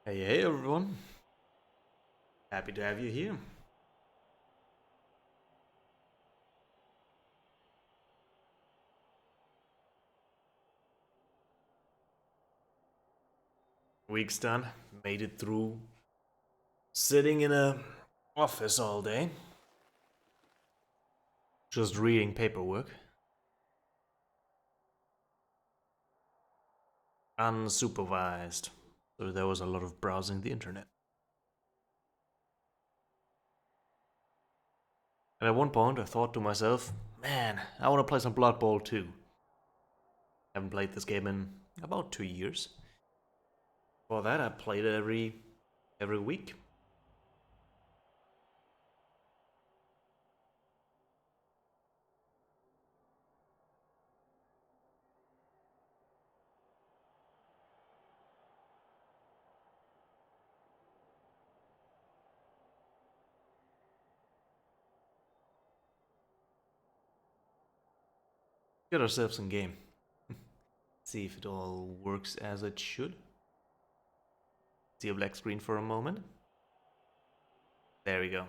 Hey everyone, happy to have you here. Week's done, made it through sitting in a office all day, just reading paperwork, unsupervised. So there was a lot of browsing the internet. And at one point I thought to myself, man, I want to play some Blood Bowl too. Haven't played this game in about 2 years. For that I played it every week. Get ourselves some game. See if it all works as it should. See a black screen for a moment. There we go.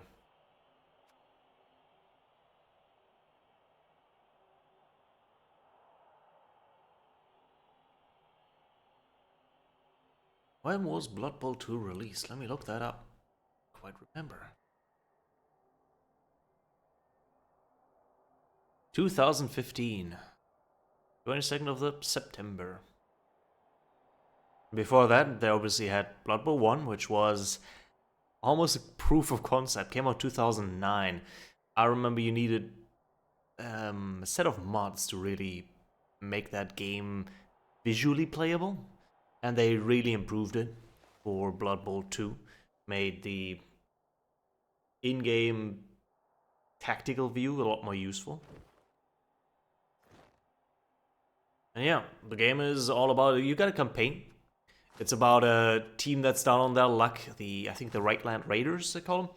When was Blood Bowl 2 released? Let me look that up. Quite remember. 2015. 22nd of the September. Before that, they obviously had Blood Bowl 1, which was almost a proof of concept. Came out 2009. I remember you needed a set of mods to really make that game visually playable. And they really improved it for Blood Bowl 2. Made the in-game tactical view a lot more useful. And yeah, the game is all about, you got a campaign. It's about a team that's down on their luck, I think the Rightland Raiders, they call them.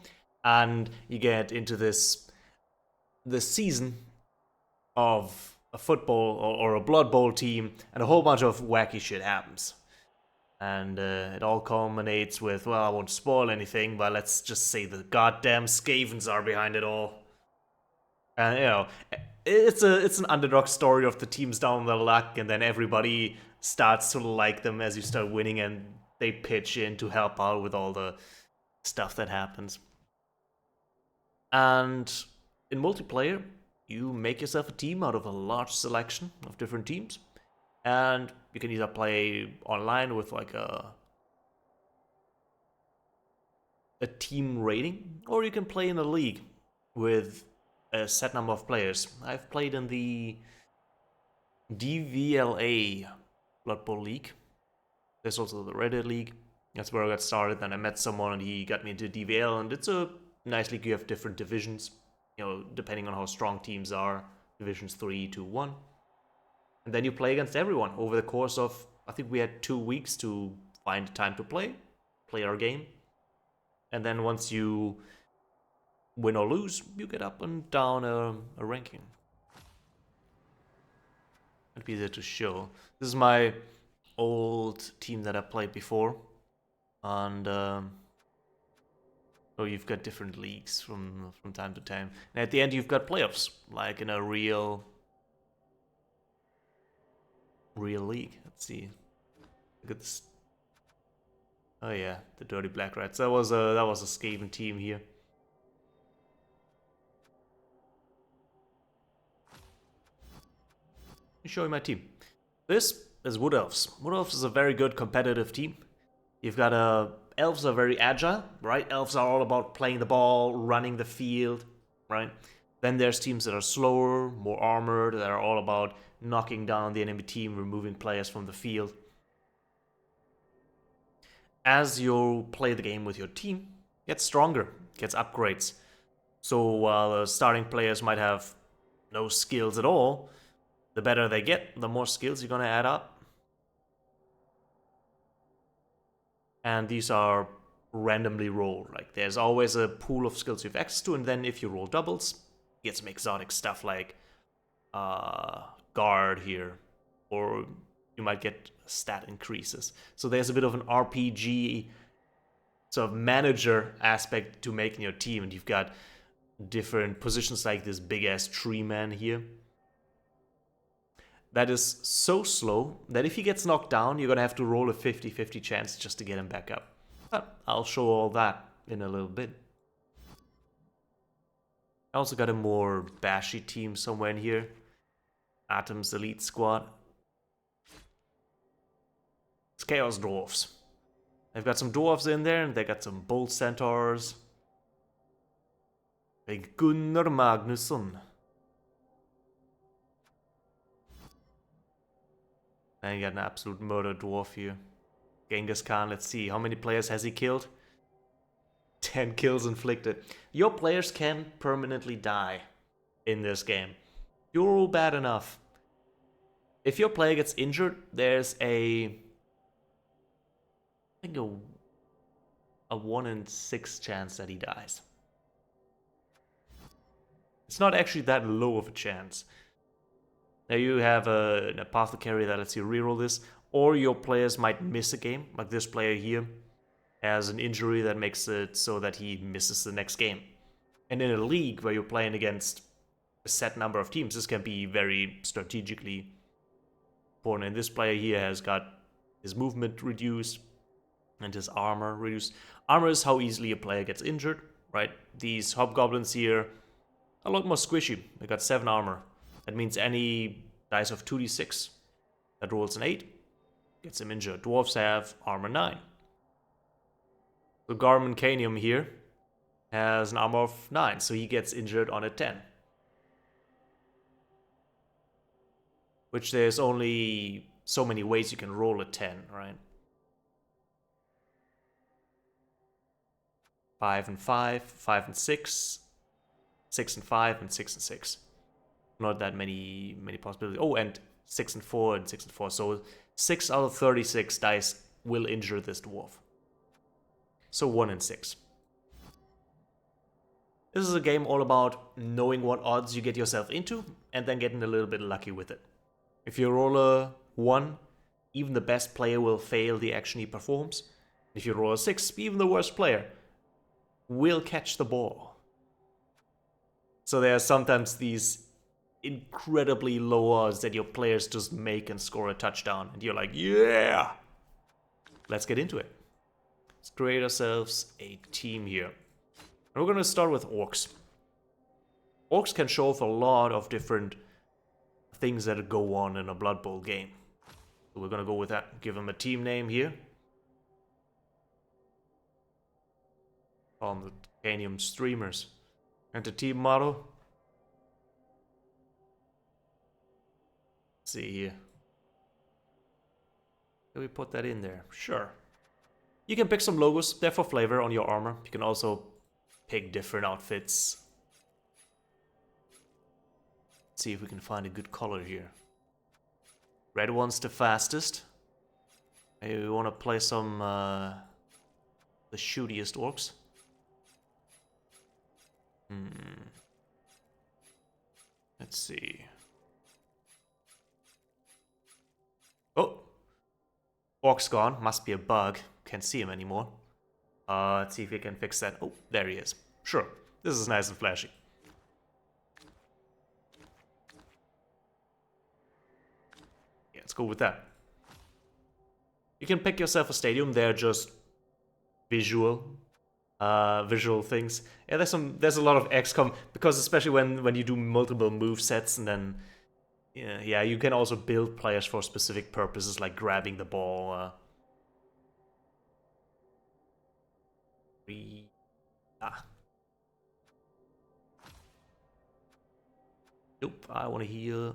And you get into this season of a football or a Blood Bowl team, and a whole bunch of wacky shit happens. And it all culminates with, well, I won't spoil anything, but let's just say the goddamn Skavens are behind it all. And it's an underdog story of the teams down the luck, and then everybody starts to like them as you start winning, and they pitch in to help out with all the stuff that happens. And in multiplayer, you make yourself a team out of a large selection of different teams, and you can either play online with like a team rating, or you can play in a league with a set number of players. I've played in the DVLA Blood Bowl League. There's also the Reddit League. That's where I got started. Then I met someone and he got me into DVL, and it's a nice league. You have different divisions, depending on how strong teams are. Divisions 3 to 1. And then you play against everyone over the course of, I think we had 2 weeks to find time to play our game. And then once you win or lose, you get up and down a ranking. It'd be there to show. This is my old team that I played before. And you've got different leagues from time to time. And at the end, you've got playoffs, like in a real league. Let's see. Look at this. Oh yeah, the Dirty Black Rats. That was a Skaven team here. Let me show you my team. This is Wood Elves. Wood Elves is a very good competitive team. You've got elves are very agile, right? Elves are all about playing the ball, running the field, right? Then there's teams that are slower, more armored, that are all about knocking down the enemy team, removing players from the field. As you play the game with your team, gets stronger, gets upgrades. So while the starting players might have no skills at all, the better they get, the more skills you're going to add up. And these are randomly rolled. Like there's always a pool of skills you have access to, and then if you roll doubles, you get some exotic stuff like guard here, or you might get stat increases. So there's a bit of an RPG sort of manager aspect to making your team, and you've got different positions like this big ass tree man here. That is so slow that if he gets knocked down, you're gonna have to roll a 50-50 chance just to get him back up. But I'll show all that in a little bit. I also got a more bashy team somewhere in here. Atom's Elite Squad. It's Chaos Dwarfs. They've got some dwarves in there, and they got some bolt centaurs. Like Gunnar Magnusson. And you got an absolute murder dwarf here. Genghis Khan, let's see. How many players has he killed? 10 kills inflicted. Your players can permanently die in this game. You're all bad enough. If your player gets injured, there's I think a 1 in 6 chance that he dies. It's not actually that low of a chance. Now you have an apothecary that lets you reroll this, or your players might miss a game, like this player here has an injury that makes it so that he misses the next game. And in a league where you're playing against a set number of teams, this can be very strategically important. And this player here has got his movement reduced and his armor reduced. Armor is how easily a player gets injured, right? These hobgoblins here are a lot more squishy. They got 7 armor. That means any dice of 2d6 that rolls an 8 gets him injured. Dwarves have armor 9. The Garmin Canium here has an armor of 9, so he gets injured on a 10. Which there's only so many ways you can roll a 10, right? 5 and 5, 5 and 6, 6 and 5, and 6 and 6. Not that many possibilities. Oh, and 6 and 4 and 6 and 4. So 6 out of 36 dice will injure this dwarf. So 1 in 6. This is a game all about knowing what odds you get yourself into and then getting a little bit lucky with it. If you roll a 1, even the best player will fail the action he performs. If you roll a 6, even the worst player will catch the ball. So there are sometimes these incredibly low odds that your players just make and score a touchdown. And you're like, yeah! Let's get into it. Let's create ourselves a team here. And we're going to start with orcs. Orcs can show off a lot of different things that go on in a Blood Bowl game. So we're going to go with that. Give them a team name here. Call them the Canium Streamers. And the team motto. Let's see here. Can we put that in there? Sure. You can pick some logos. They're for flavor on your armor. You can also pick different outfits. Let's see if we can find a good color here. Red one's the fastest. Maybe we want to play some the shootiest orcs. Let's see. Oh! Orc's gone. Must be a bug. Can't see him anymore. Let's see if we can fix that. Oh, there he is. Sure. This is nice and flashy. Yeah, let's go with that. You can pick yourself a stadium. They're just visual things. Yeah, there's a lot of XCOM, because especially when you do multiple move sets, and then yeah, you can also build players for specific purposes, like grabbing the ball. Nope, I want to heal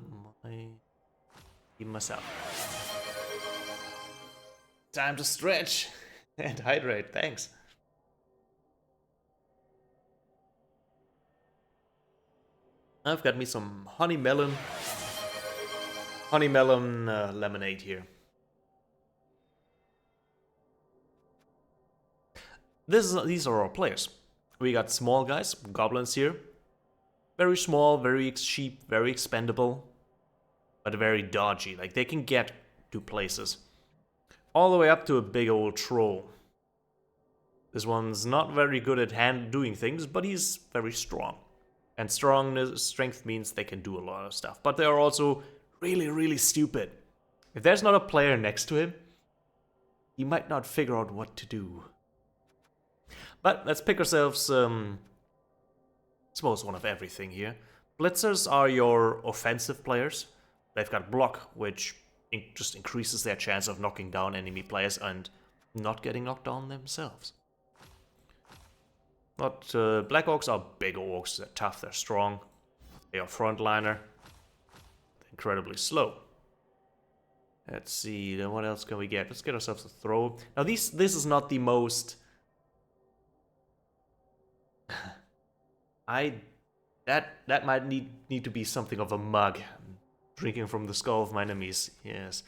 myself. Time to stretch and hydrate. Thanks. I've got me some honey melon lemonade here. These are our players. We got small guys, goblins here. Very small, very cheap, very expendable, but very dodgy. Like, they can get to places. All the way up to a big old troll. This one's not very good at doing things, but he's very strong. And strength means they can do a lot of stuff. But they are also really, really stupid. If there's not a player next to him, he might not figure out what to do. But let's pick ourselves, I suppose, one of everything here. Blitzers are your offensive players. They've got block, which just increases their chance of knocking down enemy players and not getting knocked down themselves. Black Orcs are big orcs. They're tough, they're strong. They are frontliner. They're incredibly slow. Let's see, then what else can we get? Let's get ourselves a throw. Now this is not the most... That might need to be something of a mug. Drinking from the skull of my enemies, yes.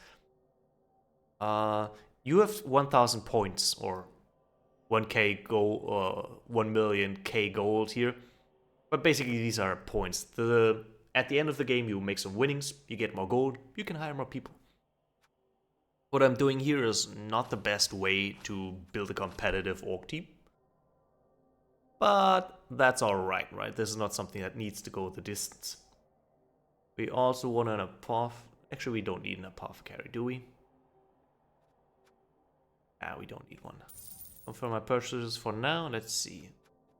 You have 1,000 points, or 1k gold, 1 million K gold here. But basically these are points. At the end of the game you make some winnings, you get more gold, you can hire more people. What I'm doing here is not the best way to build a competitive orc team. But that's alright, right? This is not something that needs to go the distance. We also want an Actually, we don't need an apothecary, do we? We don't need one. Confirm my purchases for now. Let's see.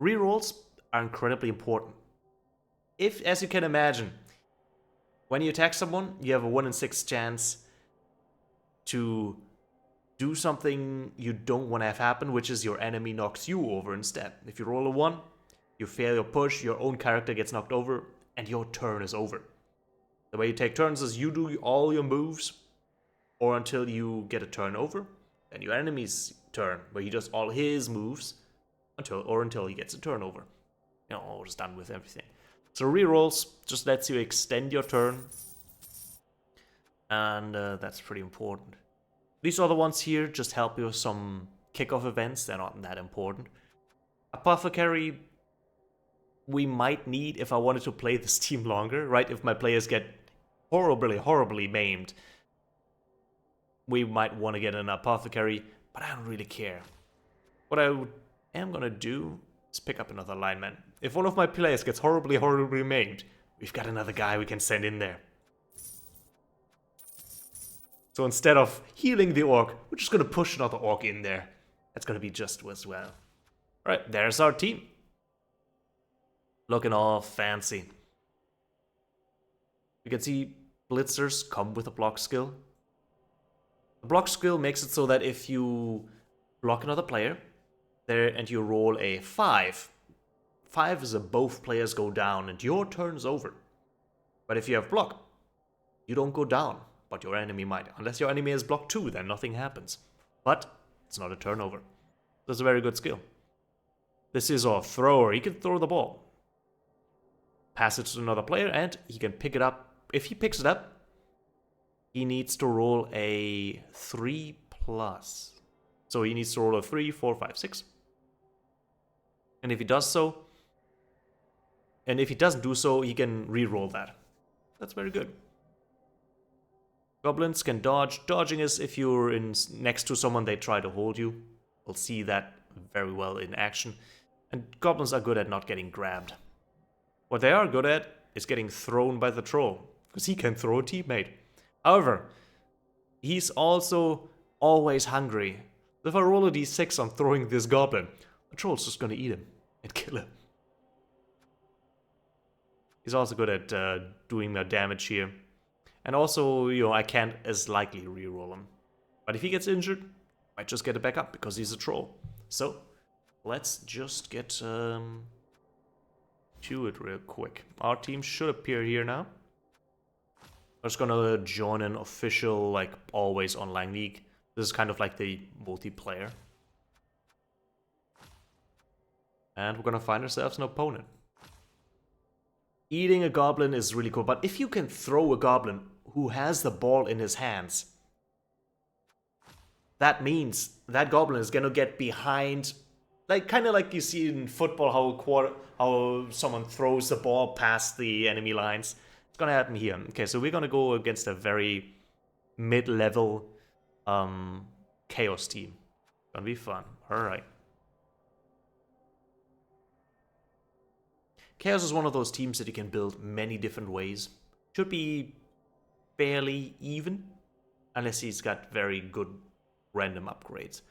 Rerolls are incredibly important. As you can imagine, when you attack someone, you have a 1 in 6 chance to do something you don't want to have happen, which is your enemy knocks you over instead. If you roll a 1, you fail your push, your own character gets knocked over, and your turn is over. The way you take turns is you do all your moves, or until you get a turn over, then your enemy's turn, where he does all his moves, until he gets a turnover. You know, always done with everything. So rerolls just lets you extend your turn, and that's pretty important. These other ones here just help you with some kickoff events. They're not that important. Apothecary, we might need if I wanted to play this team longer, right? If my players get horribly maimed, we might want to get an apothecary, but I don't really care. What I am gonna do is pick up another lineman. If one of my players gets horribly maimed, we've got another guy we can send in there. So instead of healing the orc, we're just gonna push another orc in there. That's gonna be just as well. Alright, there's our team. Looking all fancy. You can see blitzers come with a block skill. The block skill makes it so that if you block another player there and you roll a 5, 5 is a both players go down and your turn's over. But if you have block, you don't go down, but your enemy might. Unless your enemy has block 2, then nothing happens. But it's not a turnover. That's a very good skill. This is our thrower. He can throw the ball. Pass it to another player and he can pick it up. If he picks it up, he needs to roll a 3+. So he needs to roll a 3, 4, 5, 6. And if he does so, and if he doesn't do so, he can re-roll that. That's very good. Goblins can dodge. Dodging is if you're next to someone, they try to hold you. We'll see that very well in action. And goblins are good at not getting grabbed. What they are good at is getting thrown by the troll, because he can throw a teammate. However, he's also always hungry. If I roll a d6 on throwing this goblin, the troll's just gonna eat him and kill him. He's also good at doing the damage here. And also, you know, I can't as likely reroll him. But if he gets injured, I might just get it back up because he's a troll. So, let's just get to it real quick. Our team should appear here now. I'm just gonna join an official, like, always online league. This is kind of like the multiplayer. And we're gonna find ourselves an opponent. Eating a goblin is really cool, but if you can throw a goblin who has the ball in his hands, that means that goblin is gonna get behind, like kind of like you see in football how someone throws the ball past the enemy lines. It's gonna happen here. Okay, so we're gonna go against a very mid-level chaos team. Gonna be fun. All right. Chaos is one of those teams that you can build many different ways. Should be fairly even, unless he's got very good random upgrades.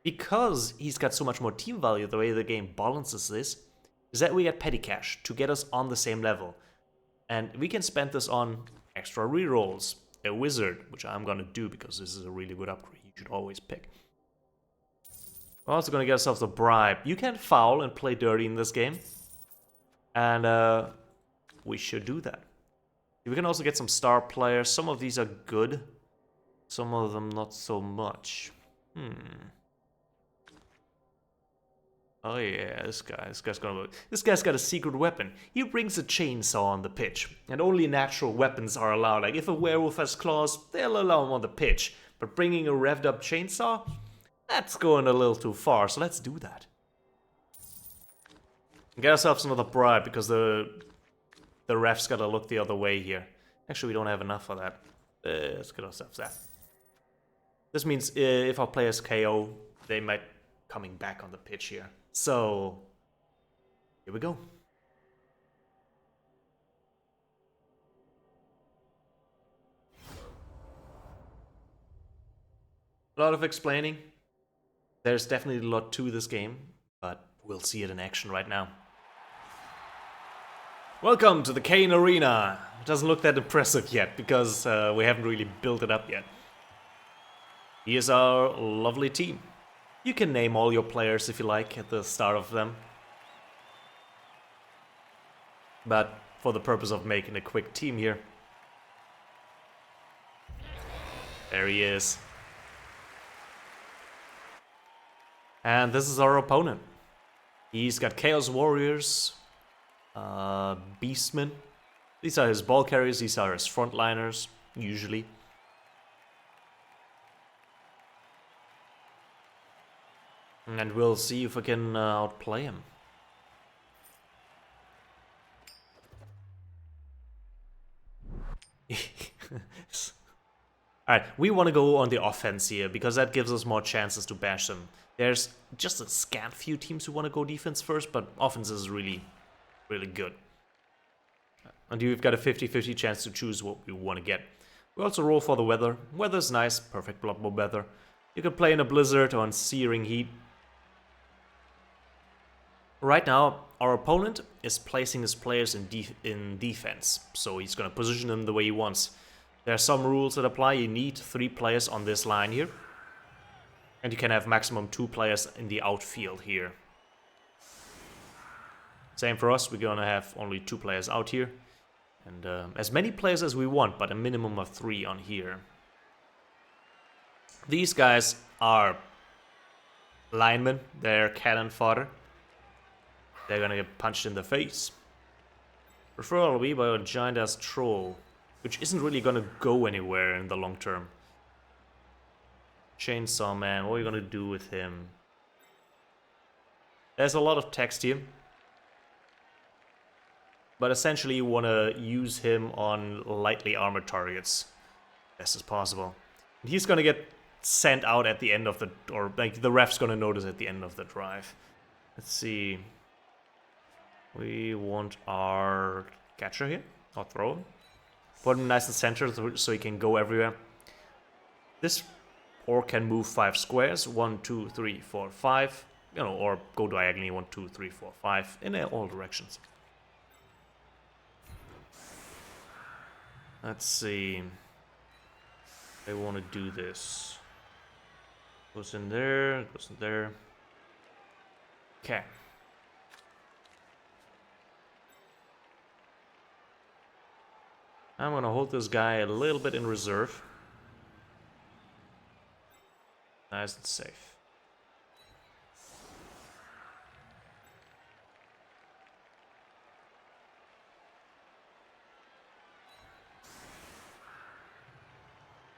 Because he's got so much more team value, the way the game balances this is that we get petty cash to get us on the same level. And we can spend this on extra rerolls, a wizard, which I'm gonna do because this is a really good upgrade. You should always pick. We're also gonna get ourselves a bribe. You can foul and play dirty in this game. And we should do that. We can also get some star players. Some of these are good. Some of them not so much. Oh yeah, this guy's got a secret weapon. He brings a chainsaw on the pitch, and only natural weapons are allowed. Like if a werewolf has claws, they'll allow him on the pitch. But bringing a revved up chainsaw, that's going a little too far. So let's do that. Get ourselves another bribe because the ref's gotta look the other way here. Actually, we don't have enough for that. Let's get ourselves that. This means if our players KO, they might coming back on the pitch here. So, here we go. A lot of explaining. There's definitely a lot to this game, but we'll see it in action right now. Welcome to the Kane Arena. It doesn't look that impressive yet because we haven't really built it up yet. Here's our lovely team. You can name all your players if you like at the start of them. But for the purpose of making a quick team here. There he is. And this is our opponent. He's got Chaos Warriors, Beastmen. These are his ball carriers, these are his frontliners, usually. And we'll see if we can outplay him. Alright, we want to go on the offense here, because that gives us more chances to bash them. There's just a scant few teams who want to go defense first, but offense is really, really good. And you've got a 50-50 chance to choose what we want to get. We also roll for the weather. Weather's nice, perfect Bloodbowl weather. You can play in a blizzard or in searing heat. Right now, our opponent is placing his players in defense, so he's going to position them the way he wants. There are some rules that apply. You need 3 players on this line here. And you can have maximum 2 players in the outfield here. Same for us, we're going to have only 2 players out here. And as many players as we want, but a minimum of 3 on here. These guys are linemen, they're cannon fodder. They're gonna get punched in the face. Preferably by a giant-ass troll, which isn't really gonna go anywhere in the long term. Chainsaw Man, what are you gonna do with him? There's a lot of text here. But essentially you wanna use him on lightly armored targets. Best as possible. And he's gonna get sent out at the end of the... or like the ref's gonna notice at the end of the drive. Let's see... We want our catcher here, or throw him. Put him nice and center so he can go everywhere. This orc can move 5 squares, 1, 2, 3, 4, 5. You know, or go diagonally, 1, 2, 3, 4, 5, in all directions. Let's see. I want to do this. Goes in there, goes in there. Okay. I'm gonna hold this guy a little bit in reserve. Nice and safe.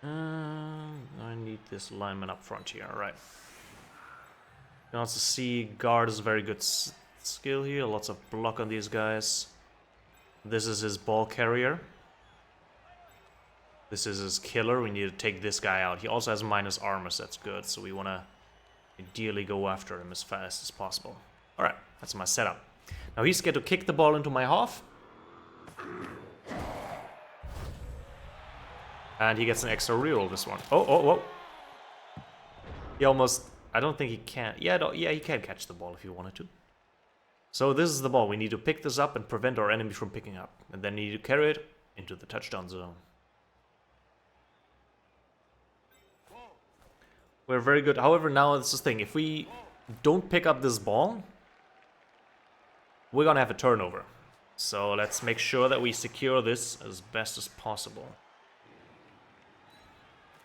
I need this lineman up front here, alright. You can also see guard is a very good skill here, lots of block on these guys. This is his ball carrier. This is his killer, we need to take this guy out. He also has minus armor, so that's good. So we want to ideally go after him as fast as possible. Alright, that's my setup. Now he's going to kick the ball into my half. And he gets an extra reroll this one. Oh. He almost... I don't think he can. Yeah, no, yeah, he can catch the ball if he wanted to. So this is the ball. We need to pick this up and prevent our enemy from picking up. And then need to carry it into the touchdown zone. We're very good. However, now this is the thing. If we don't pick up this ball, we're going to have a turnover. So let's make sure that we secure this as best as possible.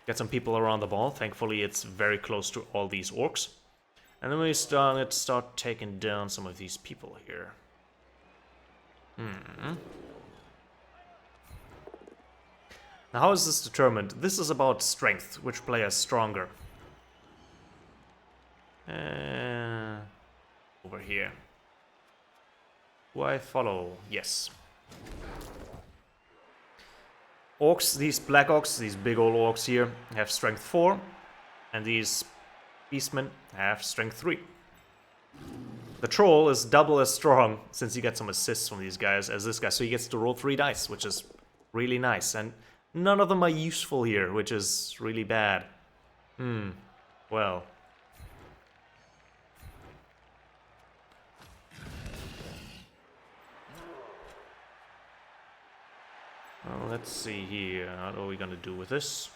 Get some people around the ball. Thankfully, it's very close to all these orcs. And then we start taking down some of these people here. Now, how is this determined? This is about strength. Which player is stronger? Over here. Do I follow? Yes. Orcs, these black orcs, these big old orcs here, have strength 4. And these beastmen have strength 3. The troll is double as strong, since he gets some assists from these guys, as this guy. So he gets to roll 3 dice, which is really nice. And none of them are useful here, which is really bad. Well... Well, let's see here. What are we gonna do with this?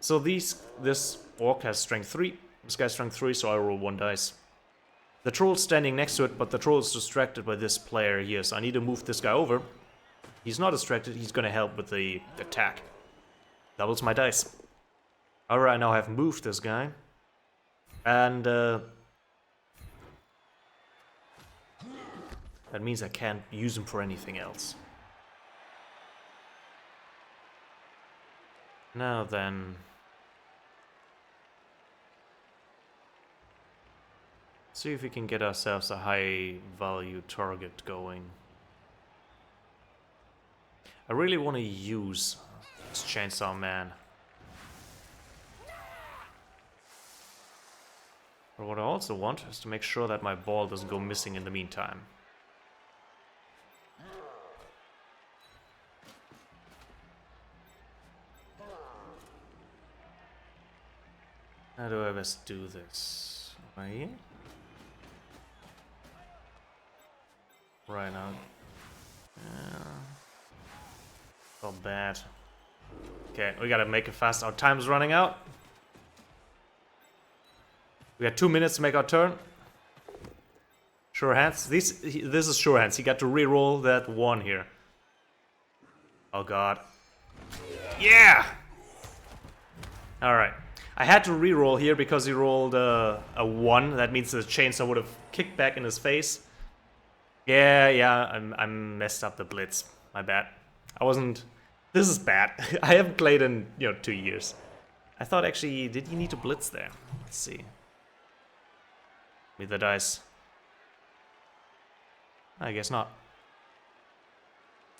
So this orc has strength 3. This guy's strength 3, so I roll 1 dice. The troll's standing next to it, but the troll is distracted by this player here, so I need to move this guy over. He's not distracted, he's gonna help with the attack. Doubles my dice. Alright, I now have moved this guy. And that means I can't use him for anything else. Now then... see if we can get ourselves a high value target going. I really want to use this Chainsaw Man. But what I also want is to make sure that my ball doesn't go missing in the meantime. How do I best do this? Right? Right now. Yeah. Felt bad. Okay, we gotta make it fast. Our time's running out. We got 2 minutes to make our turn. Sure hands. This is sure hands. He got to re-roll that 1 here. Oh god. Yeah! Alright. I had to re-roll here because he rolled a 1. That means the chainsaw would have kicked back in his face. Yeah, I messed up the blitz. My bad. I wasn't... This is bad. I haven't played in, 2 years. I thought actually, did you need to blitz there? Let's see. With the dice. I guess not.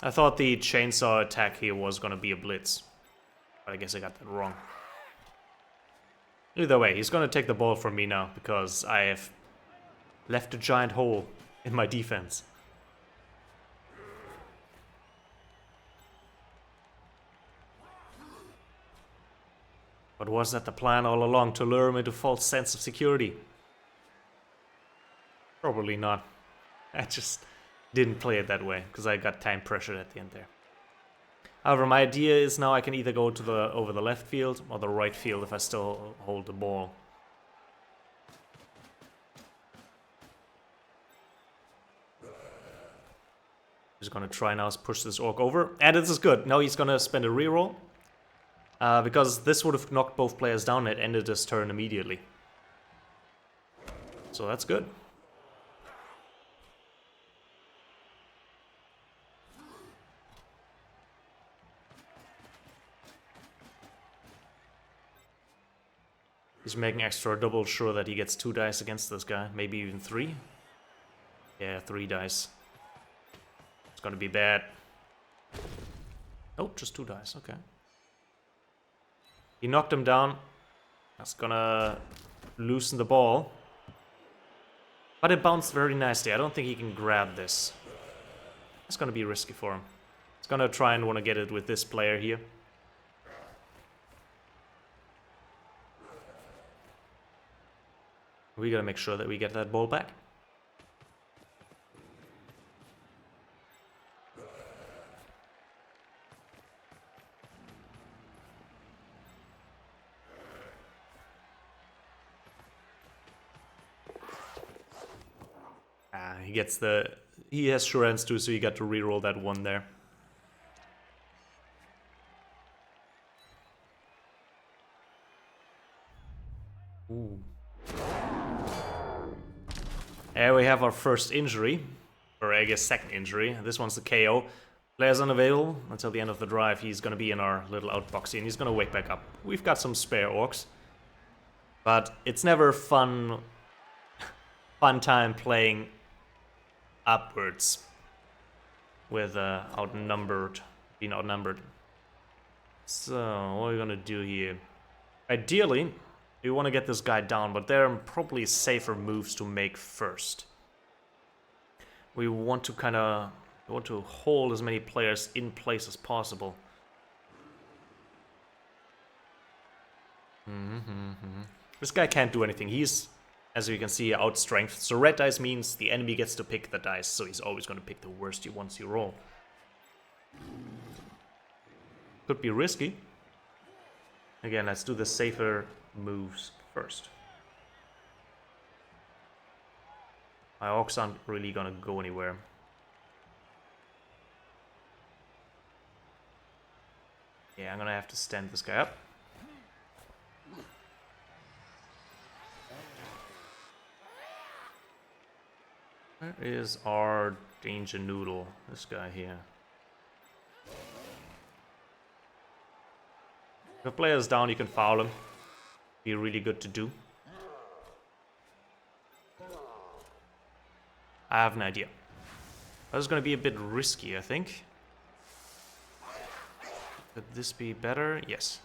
I thought the chainsaw attack here was gonna be a blitz. But I guess I got that wrong. Either way, he's gonna take the ball from me now, because I have left a giant hole in my defense. But was that the plan all along, to lure him into false sense of security? Probably not. I just didn't play it that way, because I got time pressured at the end there. However, my idea is now I can either go to over the left field or the right field if I still hold the ball. He's gonna try now to push this orc over, and this is good. Now he's gonna spend a reroll because this would have knocked both players down and ended his turn immediately. So that's good. He's making extra double sure that he gets 2 dice against this guy, maybe even 3. Yeah, 3 dice. It's gonna be bad. Oh, just 2 dice, okay. He knocked him down. That's gonna loosen the ball. But it bounced very nicely. I don't think he can grab this. It's gonna be risky for him. He's gonna try and want to get it with this player here. We gotta make sure that we get that ball back. He has sure hands too, so you got to reroll that one there. Ooh. There we have our first injury, or I guess second injury. This one's the KO. Player's unavailable until the end of the drive. He's gonna be in our little outbox and he's gonna wake back up. We've got some spare orcs, but it's never fun time playing upwards with being outnumbered. So what are we gonna do here? Ideally, we want to get this guy down, but there are probably safer moves to make first. We want to hold as many players in place as possible. This guy can't do anything. He's, as you can see, outstrength. So red dice means the enemy gets to pick the dice, so he's always going to pick the worst once you roll. Could be risky. Again, let's do the safer moves first. My orcs aren't really going to go anywhere. Yeah, I'm going to have to stand this guy up. Where is our danger noodle? This guy here. If a player's down, you can foul him. Be really good to do. I have an idea. This is going to be a bit risky, I think. Could this be better? Yes.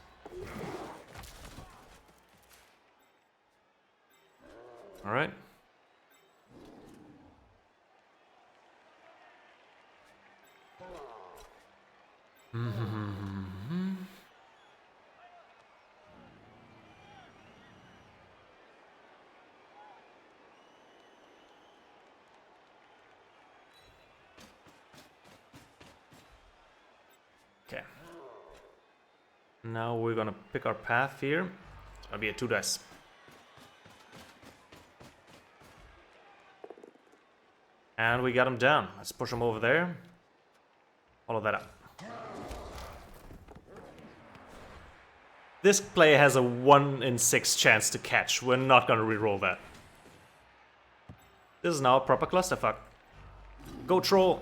All right. Okay. Now we're gonna pick our path here. It's gonna be a 2 dice. And we got him down. Let's push him over there. Follow that up. This player has a 1 in 6 chance to catch. We're not gonna reroll that. This is now a proper clusterfuck. Go troll.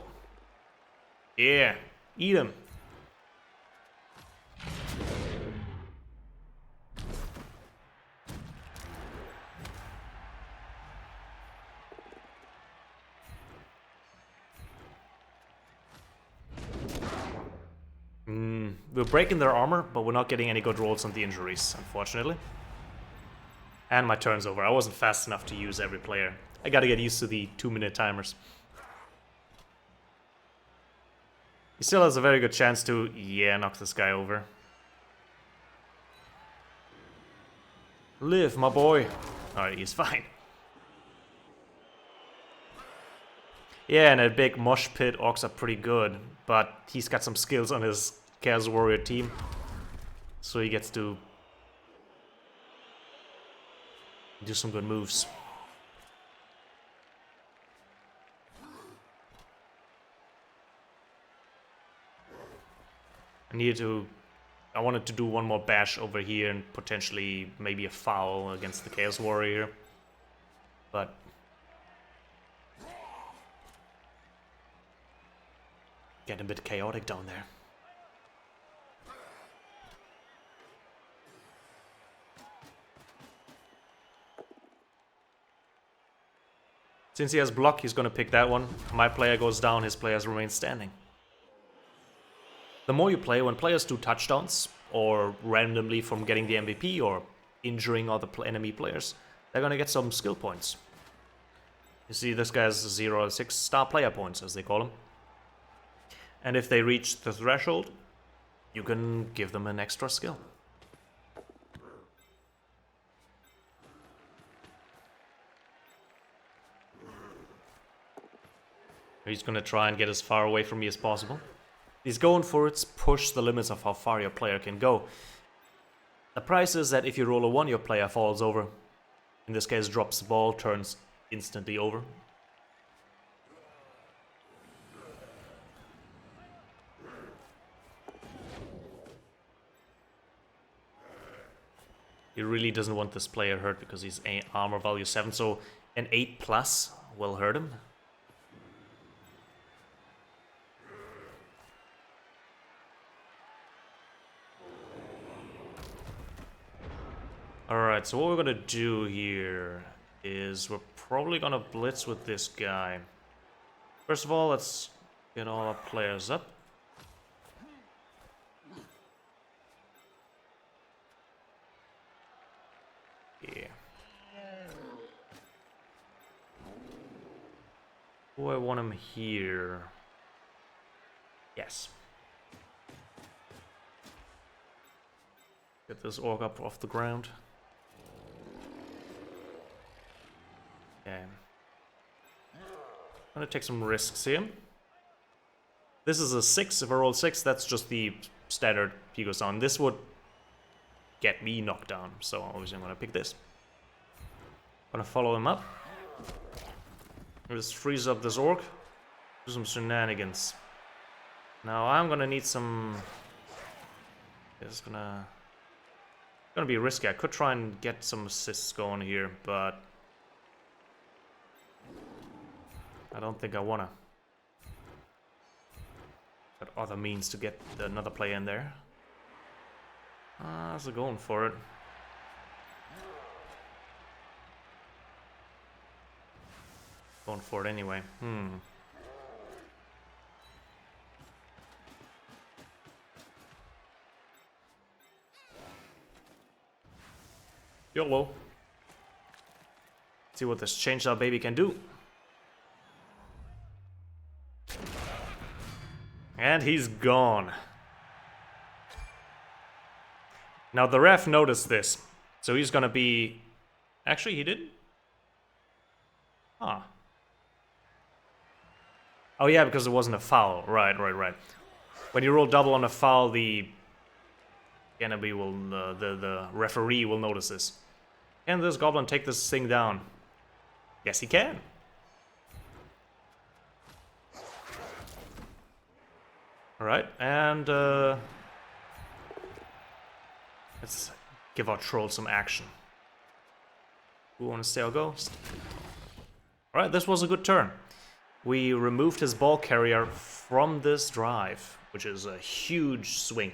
Yeah, eat him. We're breaking their armor, but we're not getting any good rolls on the injuries, unfortunately. And my turn's over. I wasn't fast enough to use every player. I gotta get used to the 2-minute timers. He still has a very good chance to, knock this guy over. Live, my boy. Alright, he's fine. Yeah, and a big mosh pit, orcs are pretty good, but he's got some skills on his Chaos Warrior team, so he gets to do some good moves. I wanted to do one more bash over here and potentially maybe a foul against the Chaos Warrior, but getting a bit chaotic down there. Since he has block, he's gonna pick that one. My player goes down, his players remain standing. The more you play, when players do touchdowns, or randomly from getting the MVP, or injuring other enemy players, they're gonna get some skill points. You see, this guy has 0 6 star player points, as they call them. And if they reach the threshold, you can give them an extra skill. He's gonna try and get as far away from me as possible. He's going for it, push the limits of how far your player can go. The price is that if you roll a 1, your player falls over. In this case, drops the ball, turns instantly over. He really doesn't want this player hurt because he's armor value 7, so an 8+ will hurt him. Alright, so what we're gonna do here is we're probably gonna blitz with this guy. First of all, let's get all our players up. Yeah. Oh, I want him here. Yes. Get this orc up off the ground. Okay. I'm gonna take some risks here. This is a 6. If I roll 6, that's just the standard he goes on. This would get me knocked down, so obviously I'm gonna pick this. Gonna follow him up. Just freeze up this orc. Do some shenanigans. Now I'm gonna need some. It's gonna be risky. I could try and get some assists going here, but I don't think I wanna. Got other means to get another player in there. So going for it. Going for it anyway. YOLO. See what this chainsaw baby can do. And he's gone. Now the ref noticed this, so he's gonna be... Actually, he didn't? Huh. Oh yeah, because it wasn't a foul. Right. When you roll double on a foul, the enemy will... the referee will notice this. Can this goblin take this thing down? Yes, he can. Alright, and let's give our troll some action. Who wants to stay or go? Alright, this was a good turn. We removed his ball carrier from this drive, which is a huge swing.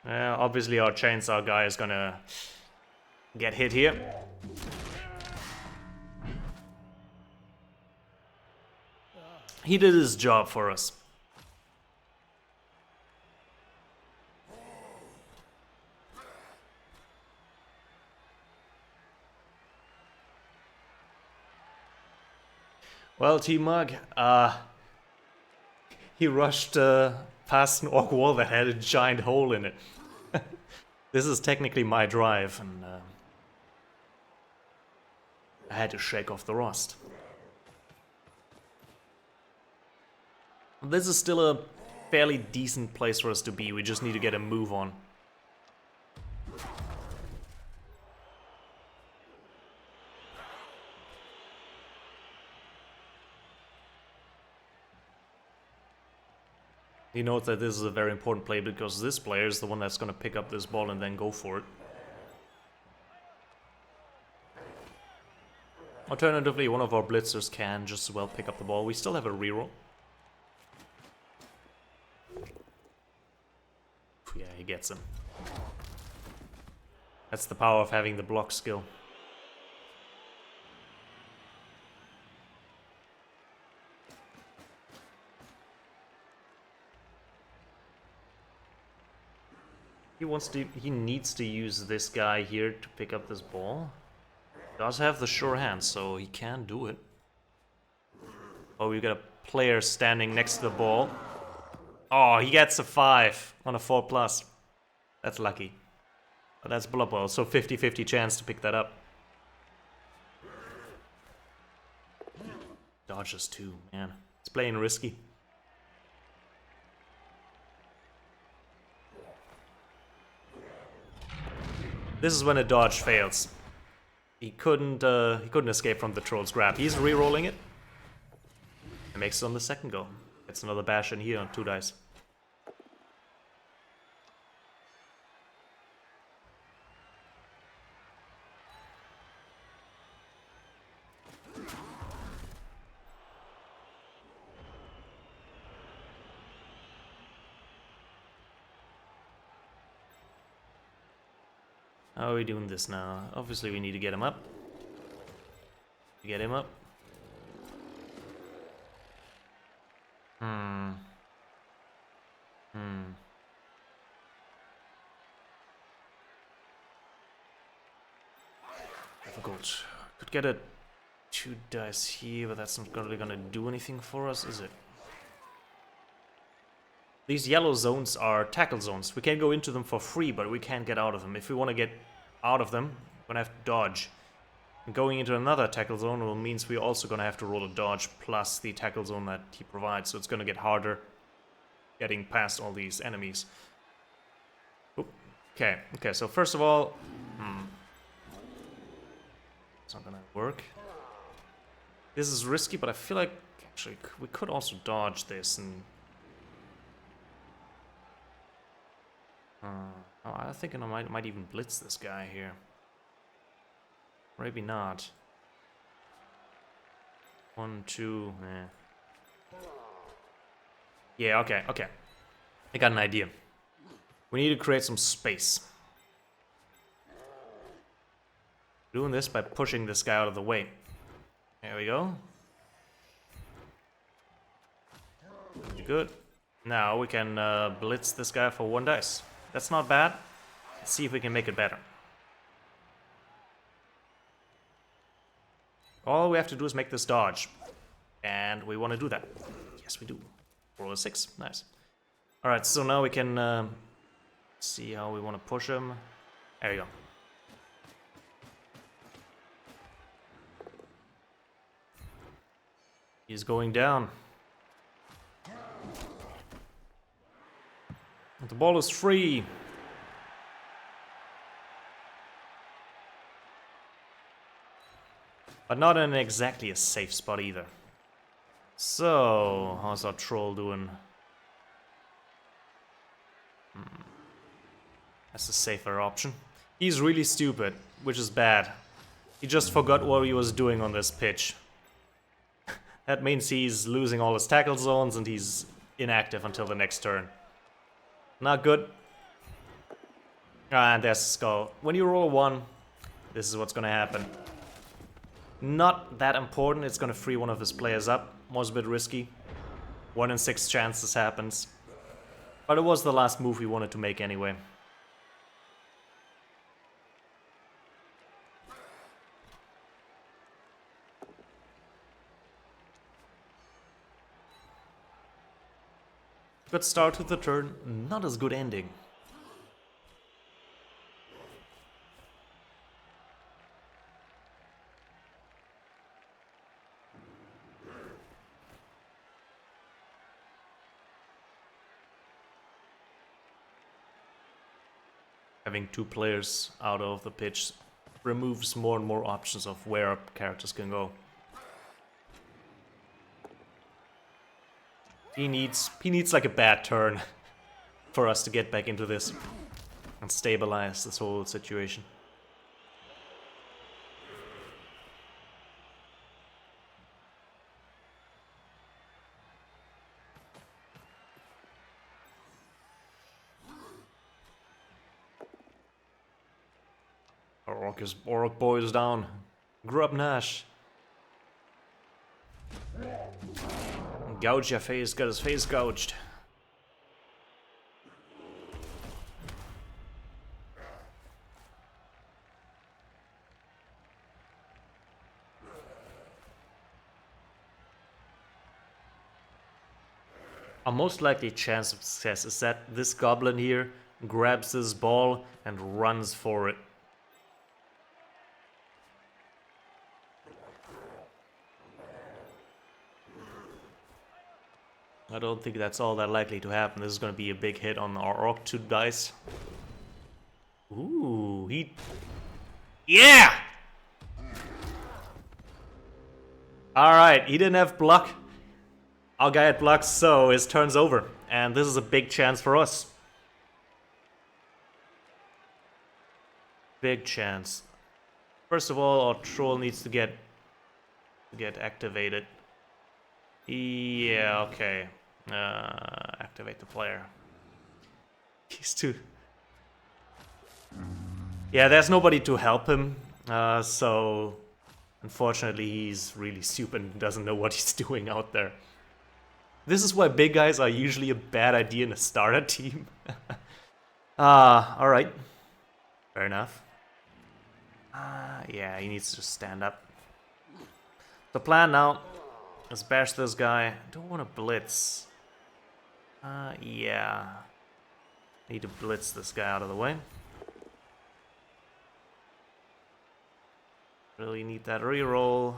Obviously our chainsaw guy is gonna get hit here. He did his job for us. Well, T-Mug, he rushed past an orc wall that had a giant hole in it. This is technically my drive, and I had to shake off the rust. This is still a fairly decent place for us to be. We just need to get a move on. You note that this is a very important play because this player is the one that's going to pick up this ball and then go for it. Alternatively, one of our blitzers can just as well pick up the ball. We still have a reroll. Yeah, he gets him. That's the power of having the block skill. He needs to use this guy here to pick up this ball. Does have the sure hand, so he can do it. Oh, we got a player standing next to the ball. Oh, he gets a 5 on a 4+. That's lucky. But that's Bloodbowl, so 50-50 chance to pick that up. Dodges too, man. It's playing risky. This is when a dodge fails. He couldn't escape from the troll's grab. He's re-rolling it. And makes it on the second go. Gets another bash in here on 2 dice. How are we doing this now? Obviously we need to get him up. Get him up. Difficult. Could get a 2 dice here, but that's not really gonna do anything for us, is it? These yellow zones are tackle zones. We can go into them for free, but we can't get out of them. If we want to get out of them, we're gonna have to dodge. And going into another tackle zone means we're also gonna have to roll a dodge plus the tackle zone that he provides, so it's gonna get harder getting past all these enemies. Oop. Okay, so first of all, it's not gonna work. This is risky, but I feel like actually we could also dodge this and I think I might even blitz this guy here. Maybe not. 1, 2, Yeah, okay. I got an idea. We need to create some space. Doing this by pushing this guy out of the way. There we go. Good. Now we can blitz this guy for 1 dice. That's not bad. Let's see if we can make it better. All we have to do is make this dodge. And we want to do that. Yes, we do. Roll a 6. Nice. Alright, so now we can see how we want to push him. There we go. He's going down. The ball is free. But not in exactly a safe spot either. So, how's our troll doing? That's a safer option. He's really stupid, which is bad. He just forgot what he was doing on this pitch. That means he's losing all his tackle zones and he's inactive until the next turn. Not good. And there's a skull. When you roll a 1, this is what's gonna happen. Not that important, it's gonna free one of his players up. Was a bit risky. 1 in 6 chance this happens. But it was the last move we wanted to make anyway. Good start to the turn, not as good ending. Having 2 players out of the pitch removes more and more options of where our characters can go. He needs like a bad turn for us to get back into this and stabilize this whole situation. Orc boy is down. Grub Nash. Gouge your face, got his face gouged. a most likely chance of success is that this goblin here grabs this ball and runs for it. I don't think that's all that likely to happen. This is going to be a big hit on our Orc 2 dice. Ooh, Yeah! Alright, he didn't have block. Our guy had block, so his turn's over. And this is a big chance for us. Big chance. First of all, our troll needs to get activated. Yeah, okay. Activate the player. He's too... Yeah, there's nobody to help him, so... Unfortunately, he's really stupid and doesn't know what he's doing out there. This is why big guys are usually a bad idea in a starter team. Alright. Fair enough. Yeah, he needs to stand up. The plan now is bash this guy. Don't want to blitz. Yeah. Need to blitz this guy out of the way. Really need that reroll.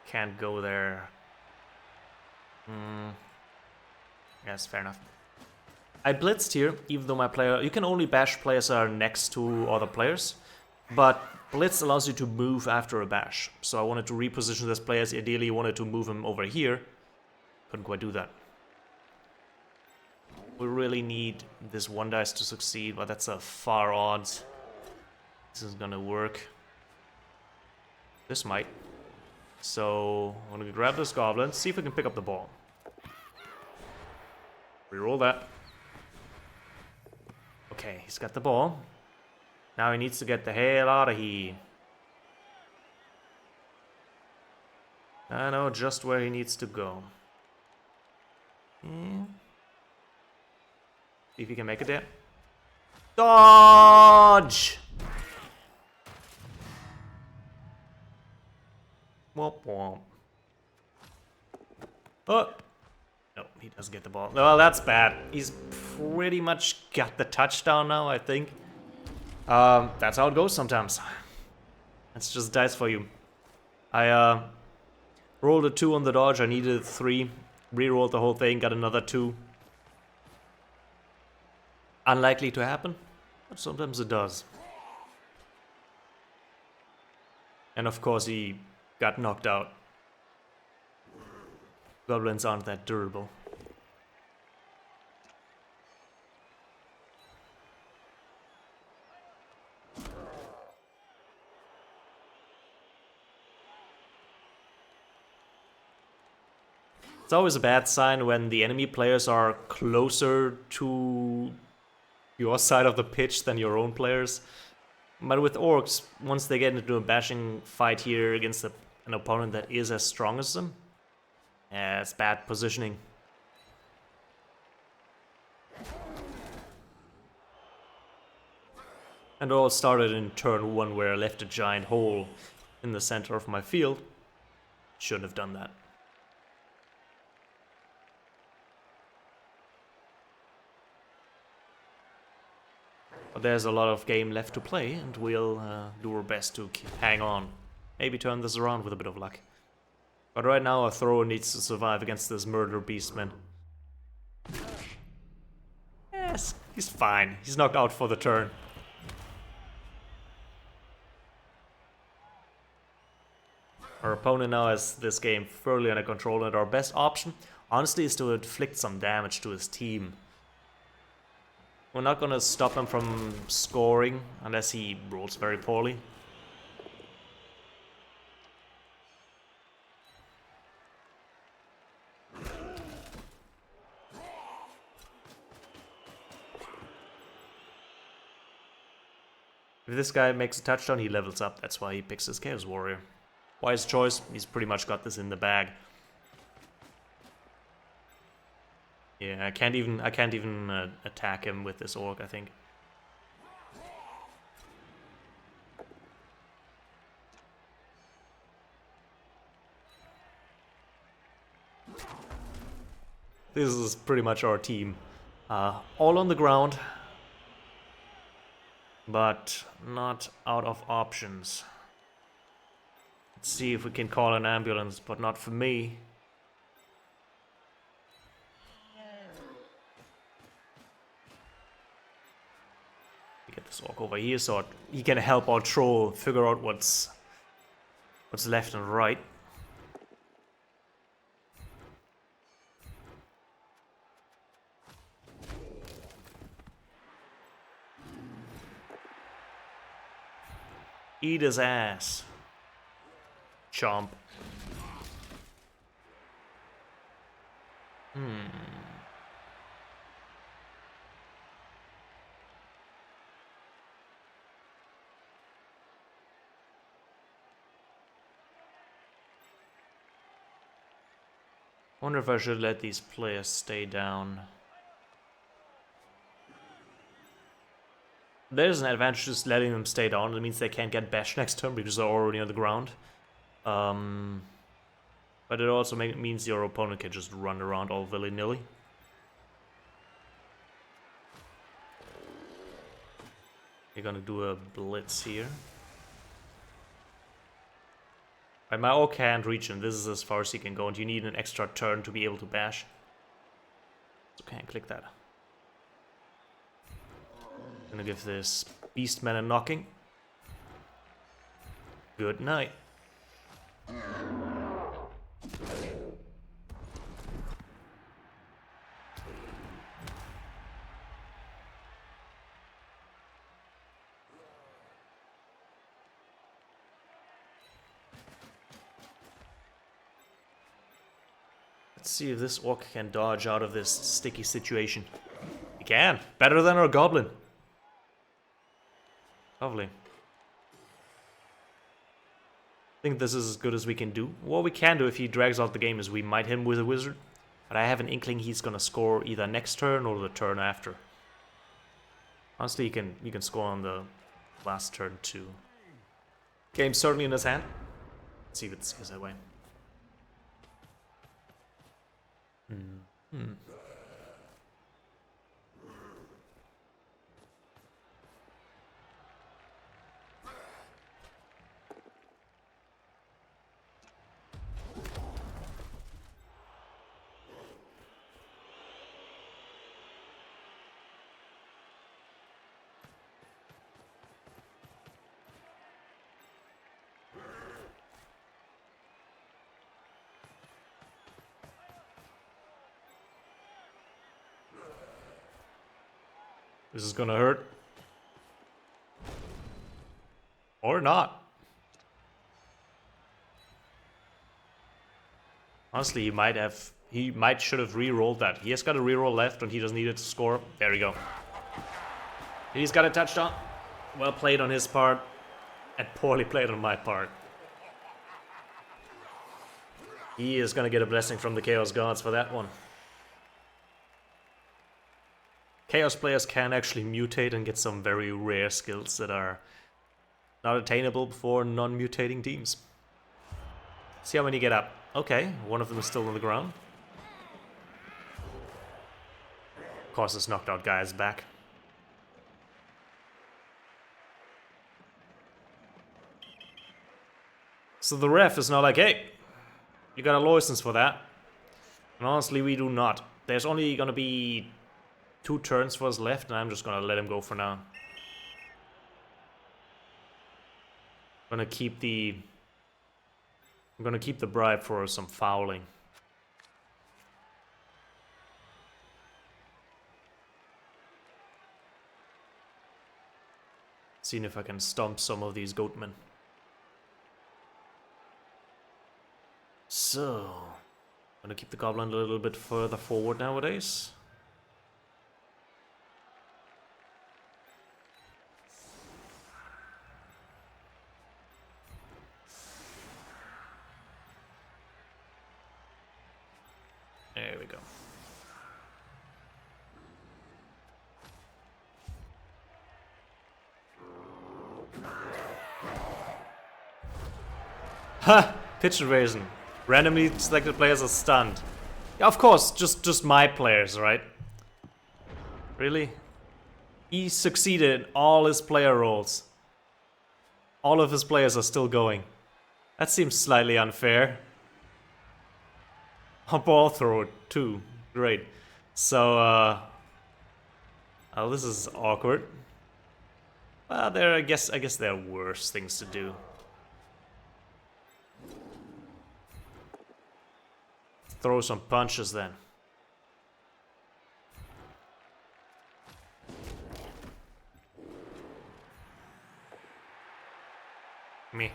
Can't go there. Yes, fair enough. I blitzed here, even though my player... You can only bash players that are next to other players. But blitz allows you to move after a bash. So I wanted to reposition this player. Ideally, wanted to move him over here. Couldn't quite do that. We really need this one dice to succeed, but that's a far odds. This is gonna work. This might. So, I'm gonna grab this goblin, see if we can pick up the ball. Reroll that. Okay, he's got the ball. Now he needs to get the hell out of here. I know just where he needs to go. Yeah. See if he can make it there. Dodge! Womp womp. Oh! No, he doesn't get the ball. Well, that's bad. He's pretty much got the touchdown now, I think. That's how it goes sometimes. That's just dice for you. I rolled a 2 on the dodge. I needed a 3. Rerolled the whole thing, got another 2. Unlikely to happen, but sometimes it does. And of course he got knocked out. Goblins aren't that durable. It's always a bad sign when the enemy players are closer to your side of the pitch than your own players. But with orcs, once they get into a bashing fight here against an opponent that is as strong as them, it's bad positioning. And it all started in turn 1 where I left a giant hole in the center of my field. Shouldn't have done that. But there's a lot of game left to play, and we'll do our best to hang on. Maybe turn this around with a bit of luck. But right now, our thrower needs to survive against this murder beastman. Yes, he's fine. He's knocked out for the turn. Our opponent now has this game thoroughly under control, and our best option, honestly, is to inflict some damage to his team. We're not gonna stop him from scoring unless he rolls very poorly. If this guy makes a touchdown, he levels up. That's why he picks his Chaos Warrior. Wise choice. He's pretty much got this in the bag. Yeah, I can't even attack him with this orc, I think. This is pretty much our team. All on the ground, but not out of options. Let's see if we can call an ambulance, but not for me. Get this orc over here so he can help our troll figure out what's left and right. Eat his ass. Chomp. Wonder if I should let these players stay down. There's an advantage just letting them stay down. It means they can't get bashed next turn because they're already on the ground. But it also means your opponent can just run around all willy-nilly. You're gonna do a blitz here. Right, my orc can't reach him. This is as far as he can go, and you need an extra turn to be able to bash. So can't click that. Gonna give this beastman a knocking. Good night. Let's see if this orc can dodge out of this sticky situation. He can. Better than our goblin. Lovely. I think this is as good as we can do. What we can do if he drags out the game is we might hit him with a wizard. But I have an inkling he's gonna score either next turn or the turn after. Honestly, you can score on the last turn too. Game's certainly in his hand. Let's see if it goes that way. This is gonna hurt. Or not. Honestly, he might should have re-rolled that. He has got a re-roll left and he doesn't need it to score. There we go. He's got a touchdown. Well played on his part. And poorly played on my part. He is gonna get a blessing from the Chaos Gods for that one. Chaos players can actually mutate and get some very rare skills that are not attainable for non-mutating teams. See how many get up. Okay, one of them is still on the ground. Of course, this knocked out guy is back. So the ref is now like, hey, you got a license for that. And honestly, we do not. There's only gonna be 2 turns for us left, and I'm just gonna let him go for now. I'm gonna keep the bribe for some fouling. Seeing if I can stomp some of these goatmen. So, I'm gonna keep the goblin a little bit further forward nowadays. There we go. Ha! Pitch invasion. Randomly selected players are stunned. Of course, just my players, right? Really? He succeeded in all his player roles. All of his players are still going. That seems slightly unfair. A ball thrower too. Great. So, oh, this is awkward. Well, I guess there are worse things to do. Throw some punches then. Me.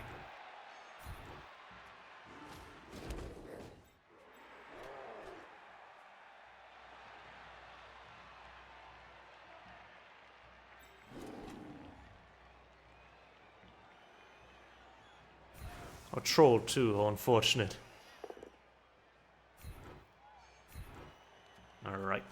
A troll too, how unfortunate. Alright.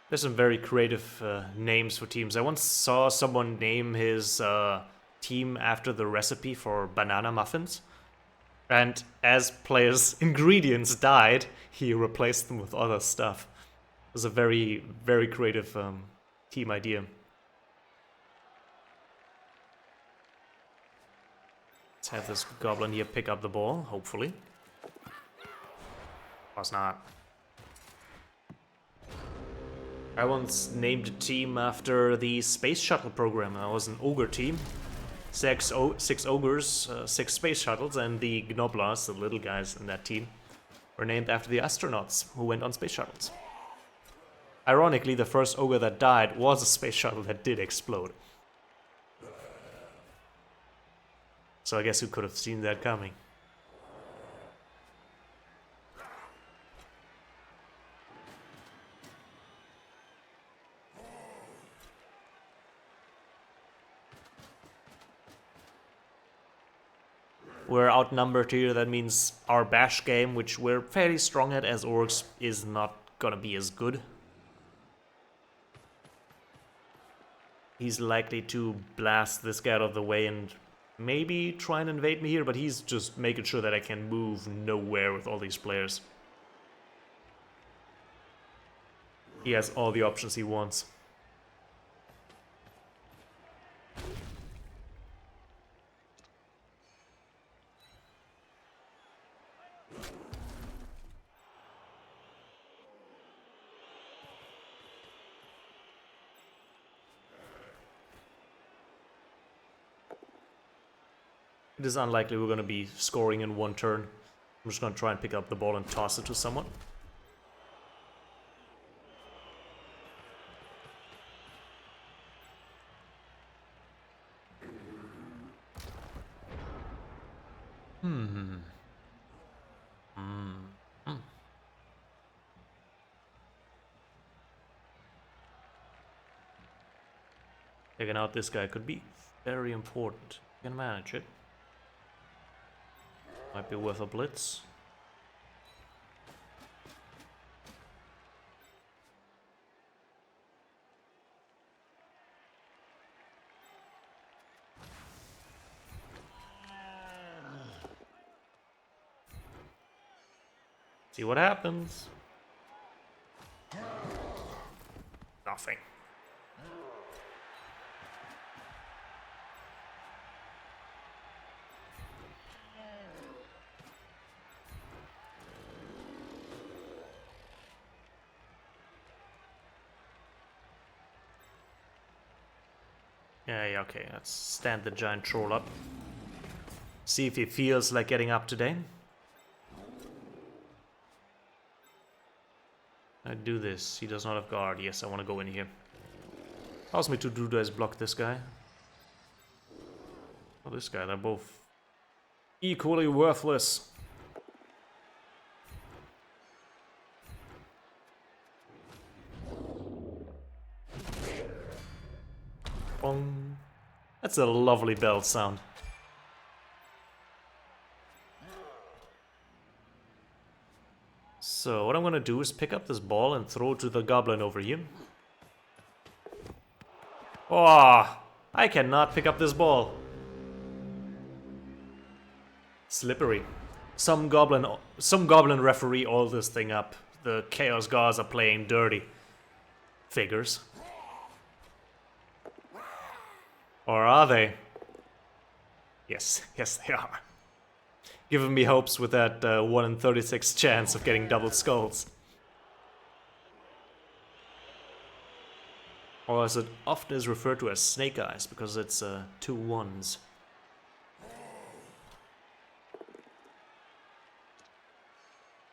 There's some very creative names for teams. I once saw someone name his team after the recipe for banana muffins. And as players' ingredients died, he replaced them with other stuff. It was a very, very creative team idea. Let's have this goblin here pick up the ball, hopefully. Was not. I once named a team after the space shuttle program. I was an ogre team. Six ogres, 6 space shuttles, and the gnoblars, the little guys in that team, were named after the astronauts who went on space shuttles. Ironically, the first ogre that died was a space shuttle that did explode. So I guess who could have seen that coming? We're outnumbered here, that means our bash game, which we're fairly strong at as orcs, is not gonna be as good. He's likely to blast this guy out of the way and maybe try and invade me here, but he's just making sure that I can move nowhere with all these players. He has all the options he wants. It is unlikely we're going to be scoring in one turn. I'm just going to try and pick up the ball and toss it to someone. Taking out this guy could be very important. You can manage it. Might be worth a blitz. See what happens. Nothing. Yeah, okay, let's stand the giant troll up. See if he feels like getting up today. I do this. He does not have guard. Yes, I want to go in here. Allows me to do this, block this guy. Oh, this guy, they're both equally worthless. Bong. That's a lovely bell sound. So what I'm gonna do is pick up this ball and throw it to the goblin over here. Oh, I cannot pick up this ball. Slippery. Some goblin referee all this thing up. The Chaos Gods are playing dirty. Figures. Or are they? Yes, yes they are. Giving me hopes with that 1 in 36 chance of getting double skulls. Or as it often is referred to as snake eyes, because it's 2 1s.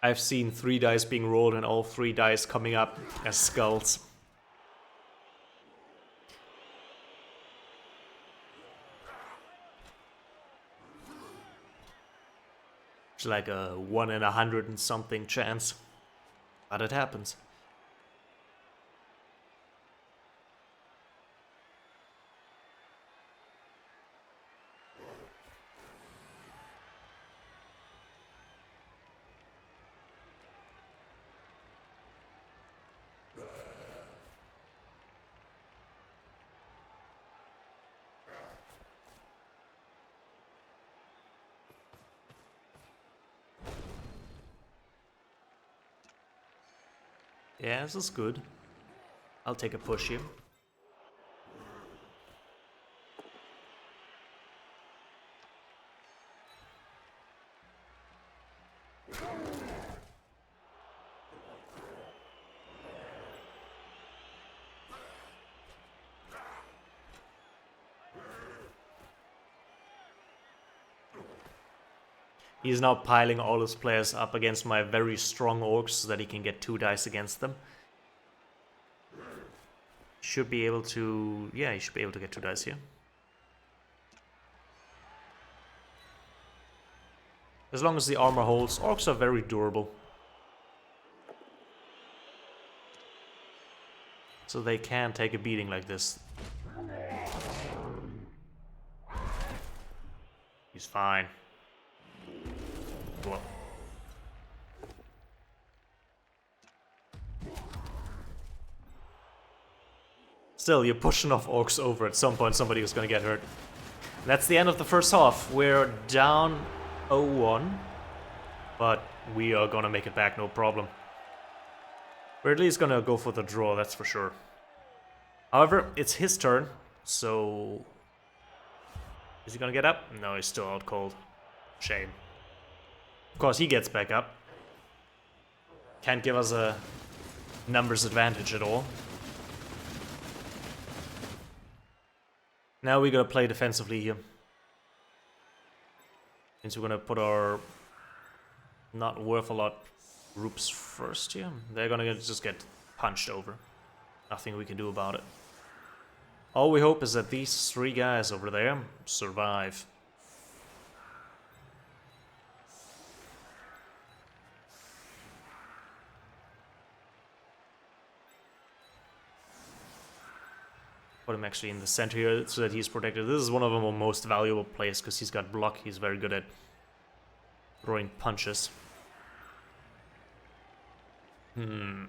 I've seen 3 dice being rolled and all 3 dice coming up as skulls. It's like a 1 in 100 and something chance. But it happens. Yeah, this is good. I'll take a push here. He's now piling all his players up against my very strong orcs so that he can get 2 dice against them. Should be able to... yeah, he should be able to get 2 dice here. As long as the armor holds, orcs are very durable. So they can take a beating like this. He's fine. Whoa. Still, you're pushing off orcs over. At some point, somebody was going to get hurt. That's the end of the first half. We're down 0-1. But we are going to make it back, no problem. We're at least going to go for the draw, that's for sure. However, it's his turn, so... is he going to get up? No, he's still out cold. Shame. Of course, he gets back up. Can't give us a numbers advantage at all. Now we gotta play defensively here. Means we're gonna put our not worth a lot groups first here. They're gonna just get punched over. Nothing we can do about it. All we hope is that these 3 guys over there survive. Put him actually in the center here so that he's protected. This is one of our most valuable plays because he's got block. He's very good at throwing punches. Do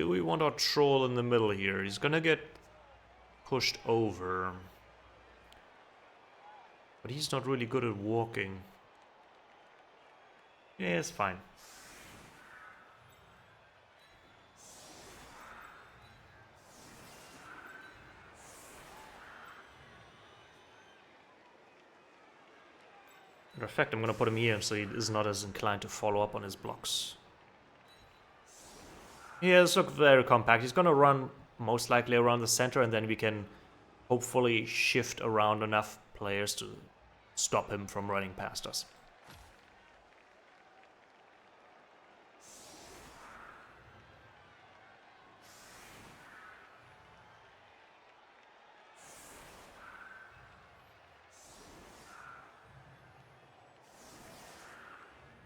we want our troll in the middle here? He's gonna get pushed over. But he's not really good at walking. Yeah, it's fine. In fact, I'm going to put him here so he is not as inclined to follow up on his blocks. Yeah, this looks very compact. He's going to run most likely around the center, and then we can hopefully shift around enough players to stop him from running past us.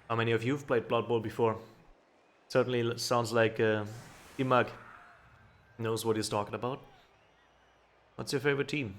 How many of you have played Blood Bowl before? Certainly sounds like Imag knows what he's talking about. What's your favorite team?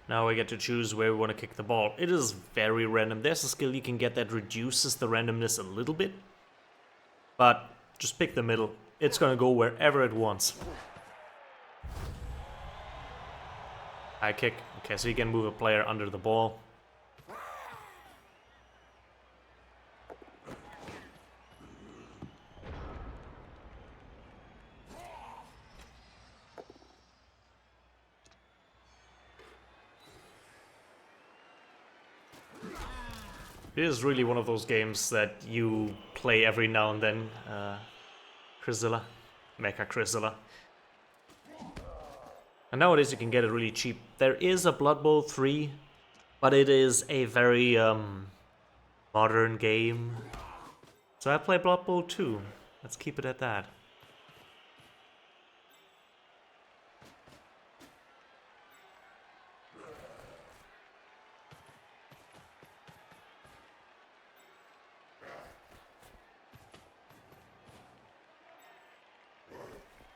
Now we get to choose where we want to kick the ball. It is very random. There's a skill you can get that reduces the randomness a little bit. But just pick the middle. It's gonna go wherever it wants. High kick. Okay, so you can move a player under the ball. It is really one of those games that you play every now and then, Chrysilla, Mecha Chrysilla. And nowadays you can get it really cheap. There is a Bloodbowl 3, but it is a very modern game. So I play Bloodbowl 2. Let's keep it at that.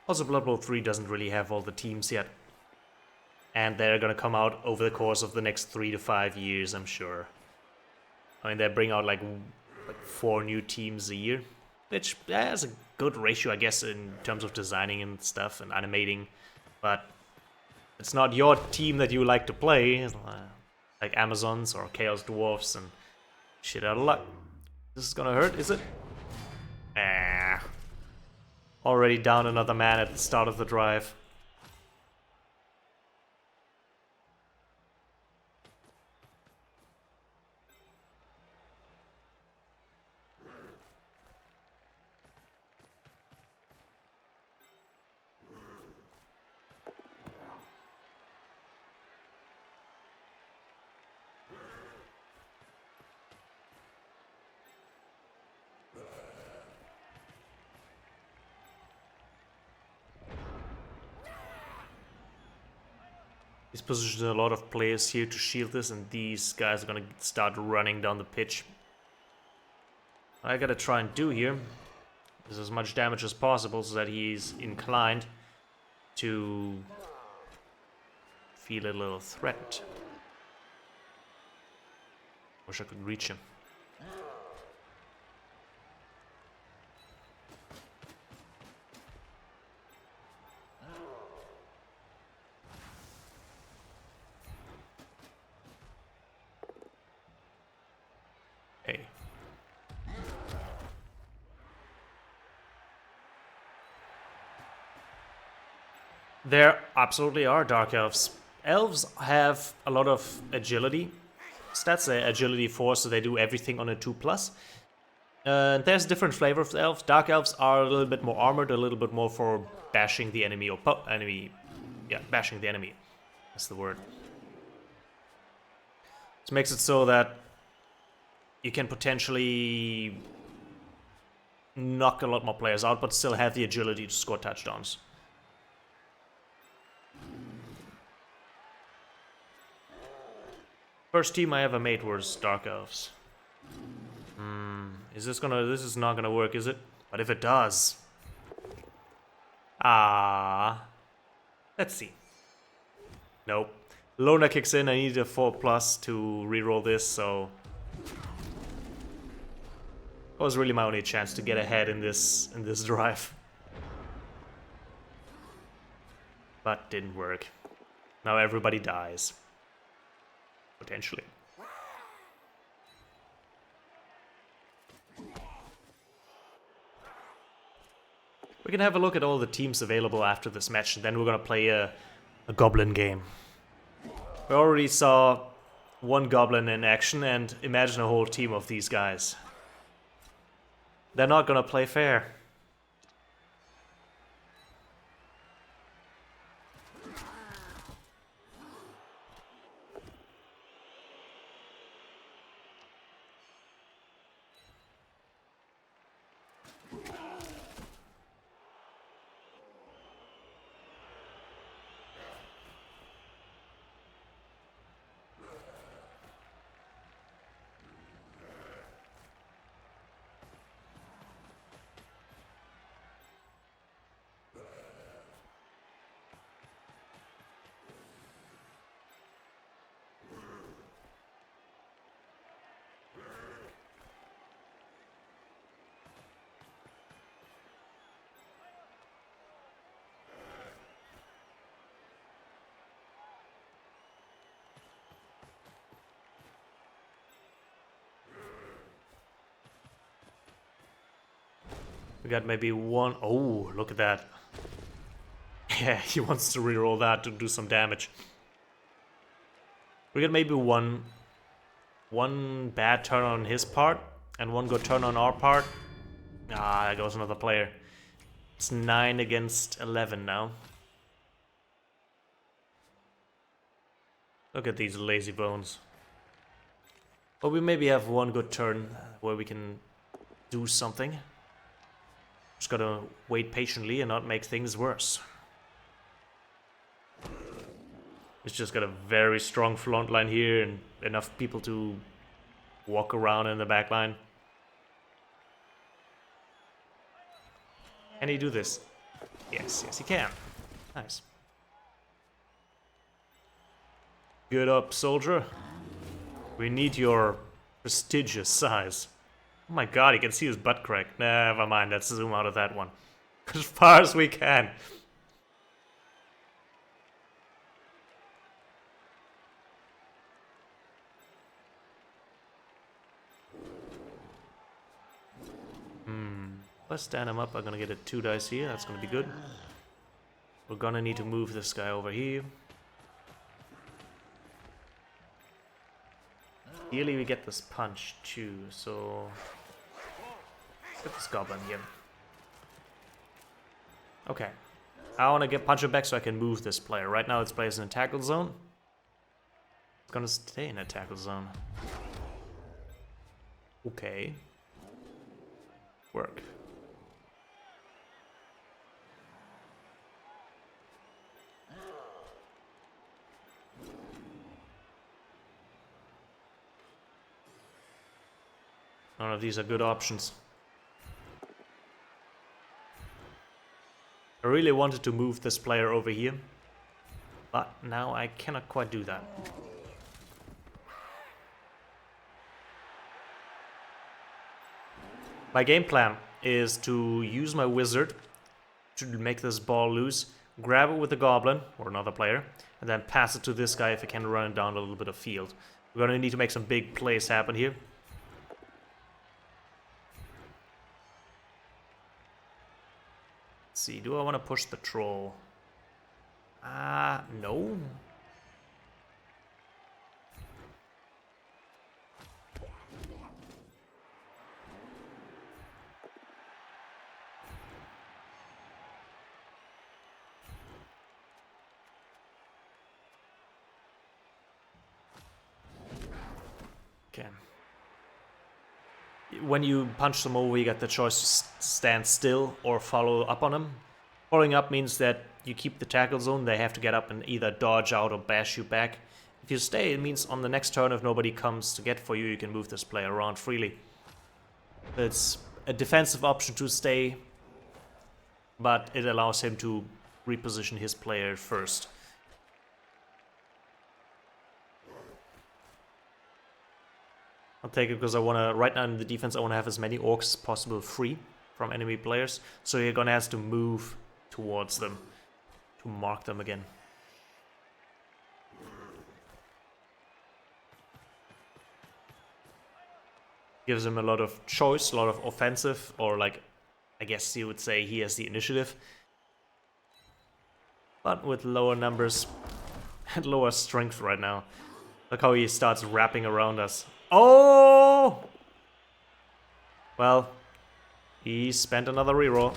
Also, Blood Bowl 3 doesn't really have all the teams yet. And they're gonna come out over the course of the next 3 to 5 years, I'm sure. I mean, they bring out like 4 new teams a year. Which has a good ratio, I guess, in terms of designing and stuff and animating. But it's not your team that you like to play. Like Amazons or Chaos Dwarfs and shit out of luck. This is gonna hurt, is it? Ah. Already down another man at the start of the drive. He's positioned a lot of players here to shield this, and these guys are gonna start running down the pitch. What I gotta try and do here is as much damage as possible so that he's inclined to feel a little threatened. Wish I could reach him. Hey. There absolutely are Dark Elves. Elves have a lot of agility. Stats agility 4, so they do everything on a 2+. There's different flavor of elves. Dark Elves are a little bit more armored, a little bit more for bashing the enemy or bashing the enemy. That's the word. This makes it so that you can potentially knock a lot more players out, but still have the agility to score touchdowns. First team I ever made was Dark Elves. This is not gonna work, is it? But if it does... let's see. Nope. Loner kicks in, I need a 4+ to reroll this, so... That was really my only chance to get ahead in this drive. But didn't work. Now everybody dies. Potentially. We can have a look at all the teams available after this match, and then we're gonna play a goblin game. We already saw one goblin in action, and imagine a whole team of these guys. They're not gonna play fair. We got maybe one. Oh, look at that. Yeah, he wants to reroll that to do some damage. We got maybe one bad turn on his part and one good turn on our part. Ah, there goes another player. It's 9 against 11 now. Look at these lazy bones. But we maybe have one good turn where we can do something. Just gotta wait patiently and not make things worse. It's just got a very strong front line here and enough people to walk around in the back line. Can he do this? Yes, yes he can. Nice. Good up, soldier. We need your prestigious size. Oh my god, you can see his butt crack. Never mind, let's zoom out of that one. As far as we can. If I stand him up, I'm gonna get a 2 dice here. That's gonna be good. We're gonna need to move this guy over here. Ideally, we get this punch too, so let's get this goblin here. Okay. I want to get punch him back so I can move this player. Right now, this player's in a tackle zone. It's gonna stay in a tackle zone. Okay. Work. None of these are good options. I really wanted to move this player over here, but now I cannot quite do that. My game plan is to use my wizard to make this ball loose, grab it with the goblin, or another player, and then pass it to this guy if I can run it down a little bit of field. We're gonna need to make some big plays happen here. Let's see, do I want to push the troll? No. Okay. When you punch them over, you get the choice to stand still or follow up on them. Following up means that you keep the tackle zone. They have to get up and either dodge out or bash you back. If you stay, it means on the next turn, if nobody comes to get for you, you can move this player around freely. It's a defensive option to stay, but it allows him to reposition his player first. I'll take it because I want to, right now in the defense, I want to have as many orcs as possible free from enemy players. So you're going to have to move towards them to mark them again. Gives him a lot of choice, a lot of offensive, or like, I guess you would say he has the initiative. But with lower numbers and lower strength right now. Look how he starts wrapping around us. Oh! Well, he spent another reroll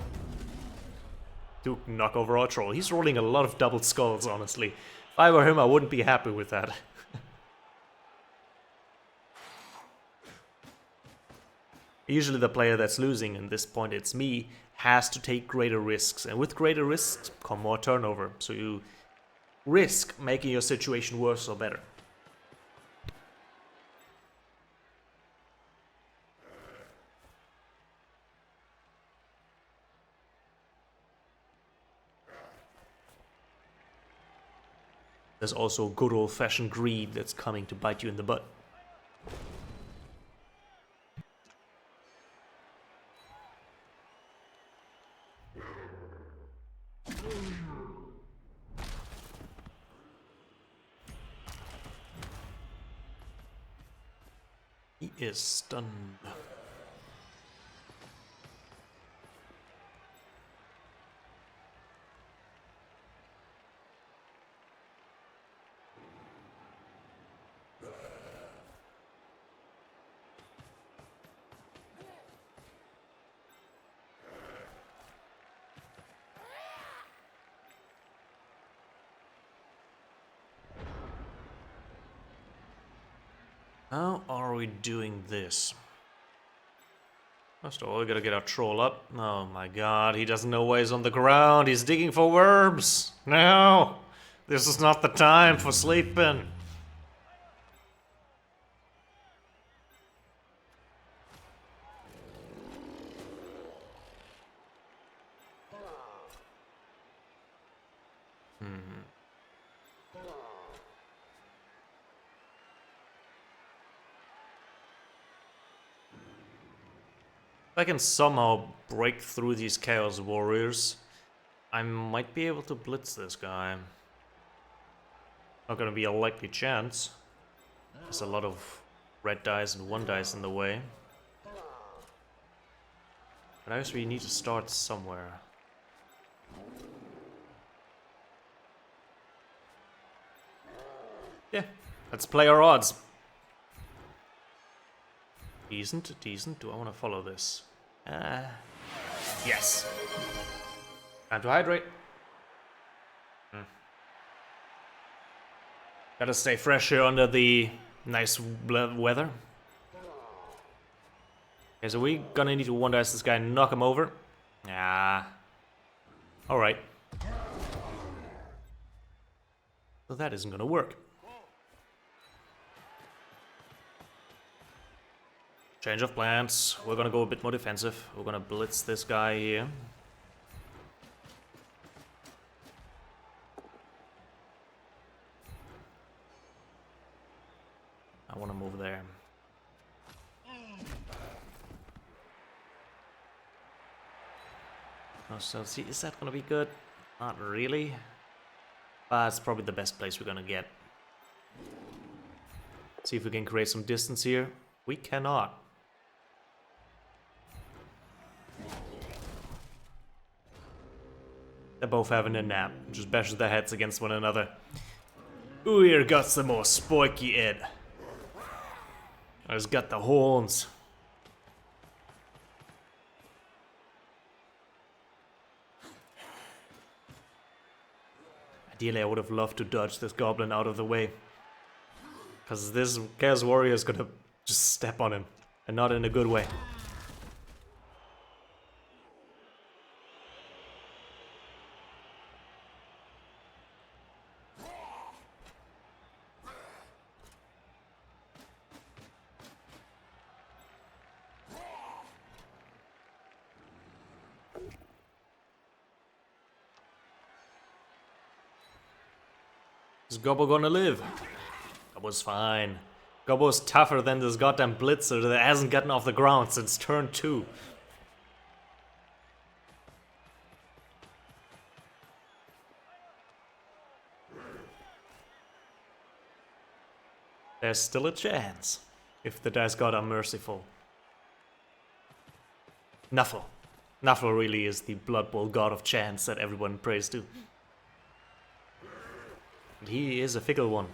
to knock over our troll. He's rolling a lot of double skulls, honestly. If I were him, I wouldn't be happy with that. Usually the player that's losing, and this point it's me, has to take greater risks. And with greater risks come more turnover. So you risk making your situation worse or better. There's also good old-fashioned greed that's coming to bite you in the butt. He is stunned. How are we doing this? First of all, we gotta get our troll up. Oh my god, he doesn't know why he's on the ground. He's digging for worms. No! This is not the time for sleeping. If I can somehow break through these Chaos Warriors, I might be able to blitz this guy. Not gonna be a likely chance. There's a lot of red dice and one dice in the way. But I guess we need to start somewhere. Yeah, let's play our odds. Decent, decent. Do I want to follow this? Yes. Time to hydrate. Gotta stay fresh here under the nice weather. Okay, so we gonna need to one dice this guy and knock him over. Ah. Alright. So that isn't gonna work. Change of plans. We're gonna go a bit more defensive. We're gonna blitz this guy here. I wanna move there. Oh, so see, is that gonna be good? Not really. But it's probably the best place we're gonna get. See if we can create some distance here. We cannot. They're both having a nap. Just bashes their heads against one another. Who here got some more spiky head? Who's got the horns? Ideally, I would have loved to dodge this goblin out of the way. Because this Chaos Warrior is gonna just step on him. And not in a good way. Is Gobbo gonna live? Gobbo's fine. Gobbo's tougher than this goddamn blitzer that hasn't gotten off the ground since turn 2. There's still a chance, if the dice god are merciful. Nuffle. Nuffle really is the Bloodbowl god of chance that everyone prays to. And he is a fickle one.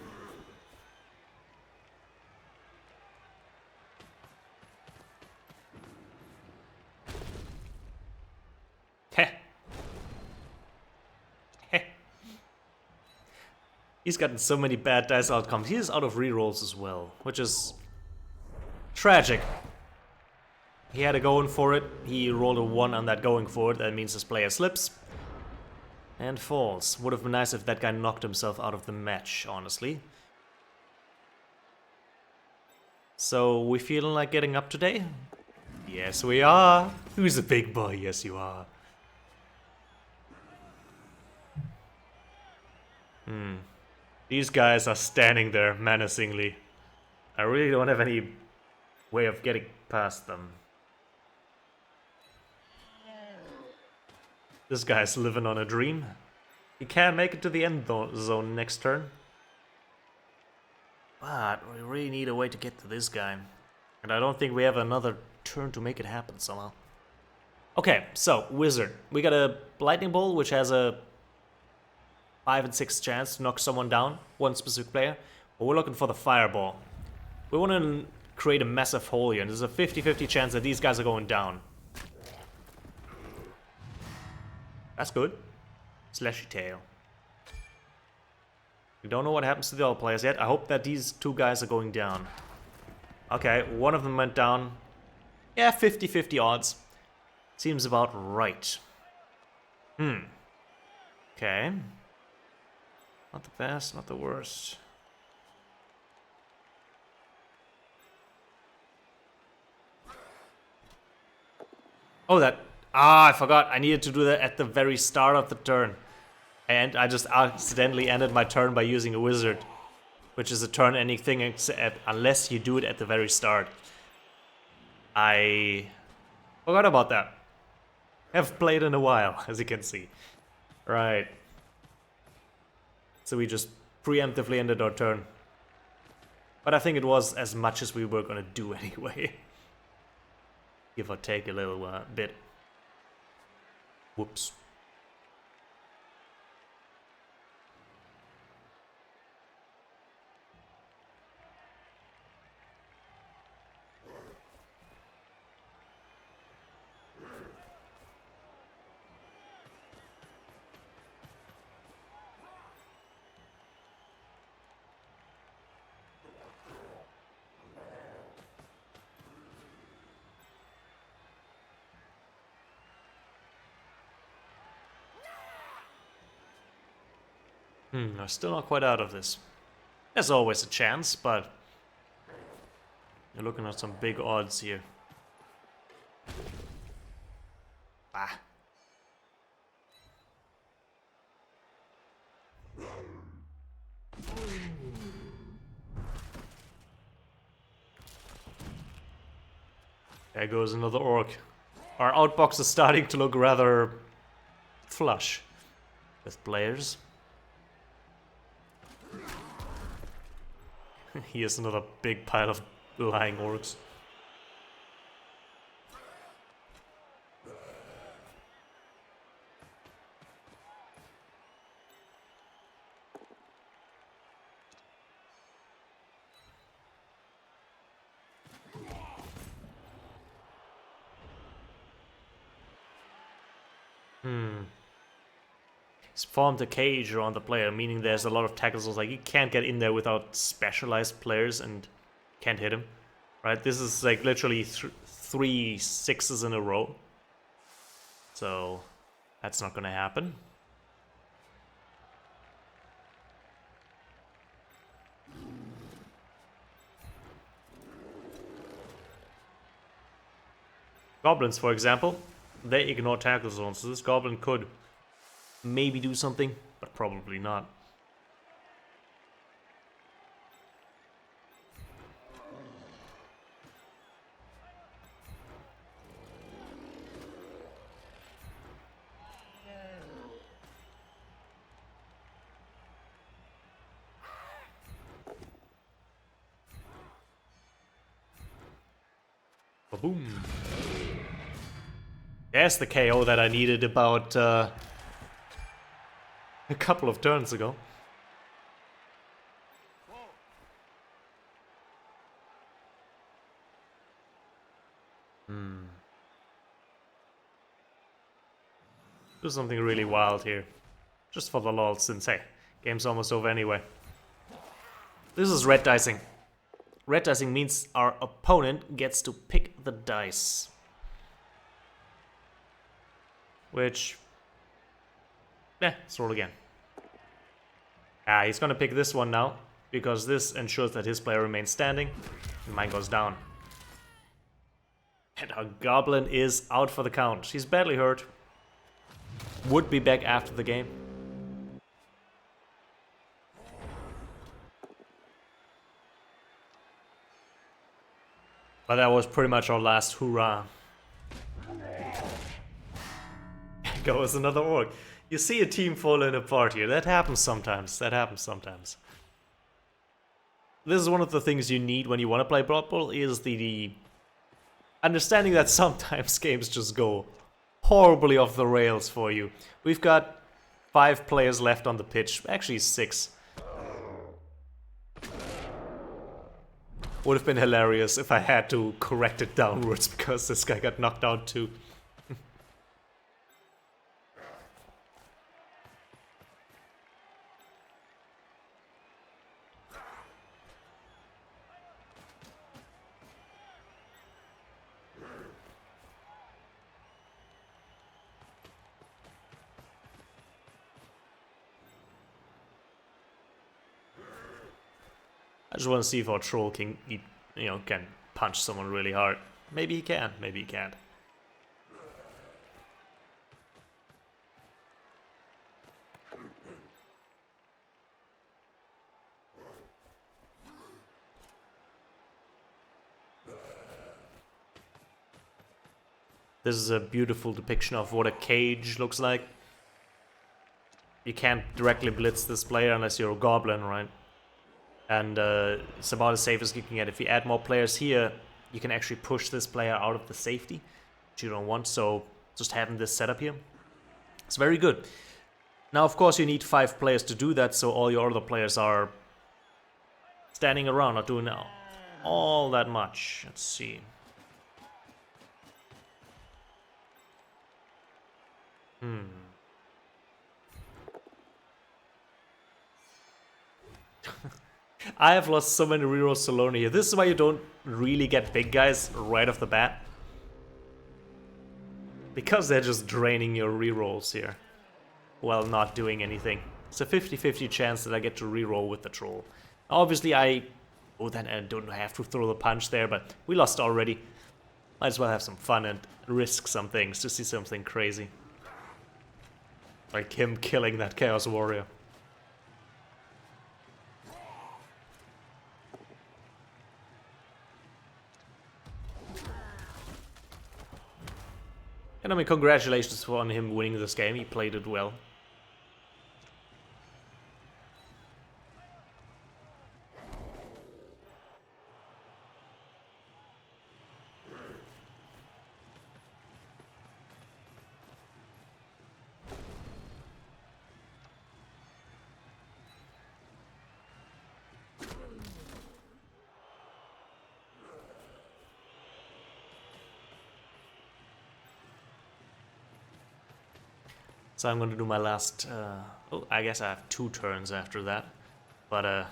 Heh. Heh. He's gotten so many bad dice outcomes. He is out of rerolls as well, which is tragic. He had a going for it. He rolled a 1 on that going for it. That means his player slips. And falls. Would have been nice if that guy knocked himself out of the match, honestly. So, we feeling like getting up today? Yes, we are. Who's a big boy? Yes, you are. These guys are standing there menacingly. I really don't have any way of getting past them. This guy's living on a dream. He can make it to the end zone next turn. But we really need a way to get to this guy. And I don't think we have another turn to make it happen somehow. Okay, so, Wizard. We got a Lightning Bolt, which has a 5 and 6 chance to knock someone down, one specific player. But we're looking for the Fireball. We want to create a massive hole here, and there's a 50-50 chance that these guys are going down. That's good. Slashy tail. We don't know what happens to the other players yet. I hope that these two guys are going down. Okay, one of them went down. Yeah, 50-50 odds. Seems about right. Okay. Not the best, not the worst. Oh, that... I forgot. I needed to do that at the very start of the turn. And I just accidentally ended my turn by using a wizard. Which is a turn ending thing unless you do it at the very start. I forgot about that. Have played in a while, as you can see. Right. So we just preemptively ended our turn. But I think it was as much as we were gonna do anyway. Give or take a little bit. Whoops. I'm still not quite out of this. There's always a chance, but you're looking at some big odds here. Ah. There goes another orc. Our outbox is starting to look rather flush with players. Here's another big pile of lying orcs. He's formed a cage around the player, meaning there's a lot of tackles. Like, you can't get in there without specialized players and can't hit him. Right? This is like literally 3 6s in a row. So that's not gonna happen. Goblins, for example, they ignore tackle zones, so this goblin could maybe do something, but probably not. Boom. There's the KO that I needed about a couple of turns ago. Do something really wild here. Just for the lulz, since hey, game's almost over anyway. This is red dicing. Red dicing means our opponent gets to pick the dice. Which... let's roll again. He's gonna pick this one now, because this ensures that his player remains standing, and mine goes down. And our goblin is out for the count. She's badly hurt. Would be back after the game. But that was pretty much our last hurrah. Goes another orc. You see a team falling apart here. That happens sometimes. That happens sometimes. This is one of the things you need when you want to play Bloodbowl, is the understanding that sometimes games just go horribly off the rails for you. We've got 5 players left on the pitch. Actually 6. Would have been hilarious if I had to correct it downwards because this guy got knocked out too. I just want to see if our troll can, can punch someone really hard. Maybe he can, maybe he can't. This is a beautiful depiction of what a cage looks like. You can't directly blitz this player unless you're a goblin, right? And it's about as safe as you can get. If you add more players here, you can actually push this player out of the safety, which you don't want. So just having this setup here, it's very good. Now, of course, you need 5 players to do that, so all your other players are standing around, not doing all that much. Let's see. I have lost so many rerolls to Lona here. This is why you don't really get big guys right off the bat. Because they're just draining your rerolls here while not doing anything. It's a 50-50 chance that I get to reroll with the troll. Obviously I don't have to throw the punch there, but we lost already. Might as well have some fun and risk some things to see something crazy. Like him killing that Chaos Warrior. And I mean, congratulations on him winning this game. He played it well. So I'm going to do my last... I guess I have 2 turns after that. But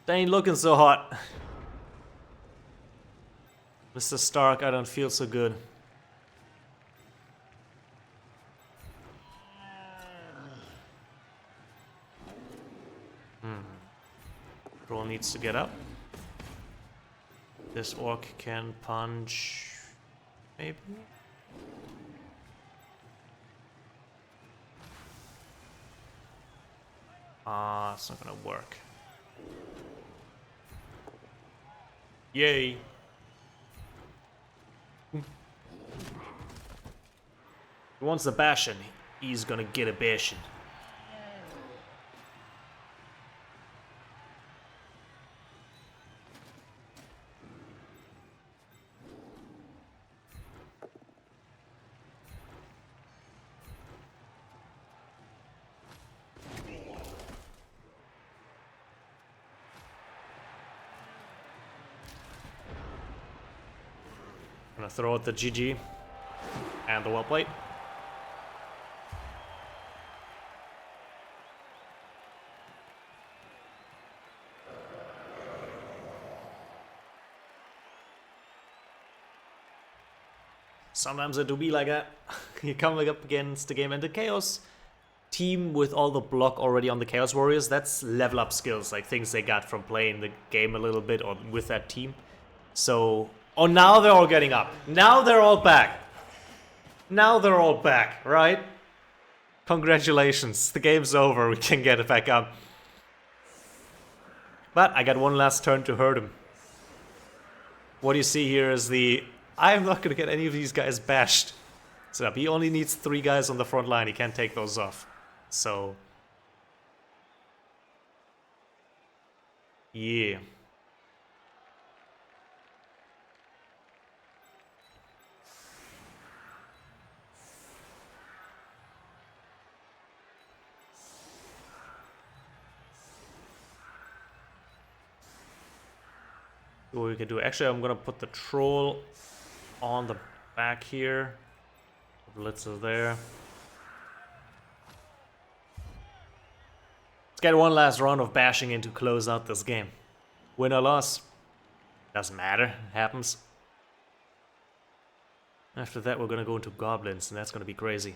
they ain't looking so hot. Mr. Stark, I don't feel so good. Troll needs to get up. This orc can punch... maybe? It's not gonna work. Yay! He wants a bashin'. He's gonna get a bashin'. Gonna throw out the GG and the well plate. Sometimes it do be like that. You're coming up against the game and the Chaos team with all the block already on the Chaos Warriors. That's level up skills, like things they got from playing the game a little bit or with that team. So... oh, now they're all getting up. Now they're all back. Now they're all back, right? Congratulations. The game's over. We can get it back up. But I got one last turn to hurt him. What you see here is the... I'm not going to get any of these guys bashed. So he only needs 3 guys on the front line. He can't take those off. So... yeah. What we can do, actually I'm gonna put the troll on the back here. The blitz is there. Let's get one last round of bashing in to close out this game. Win or loss, doesn't matter, it happens. After that we're gonna go into goblins and that's gonna be crazy.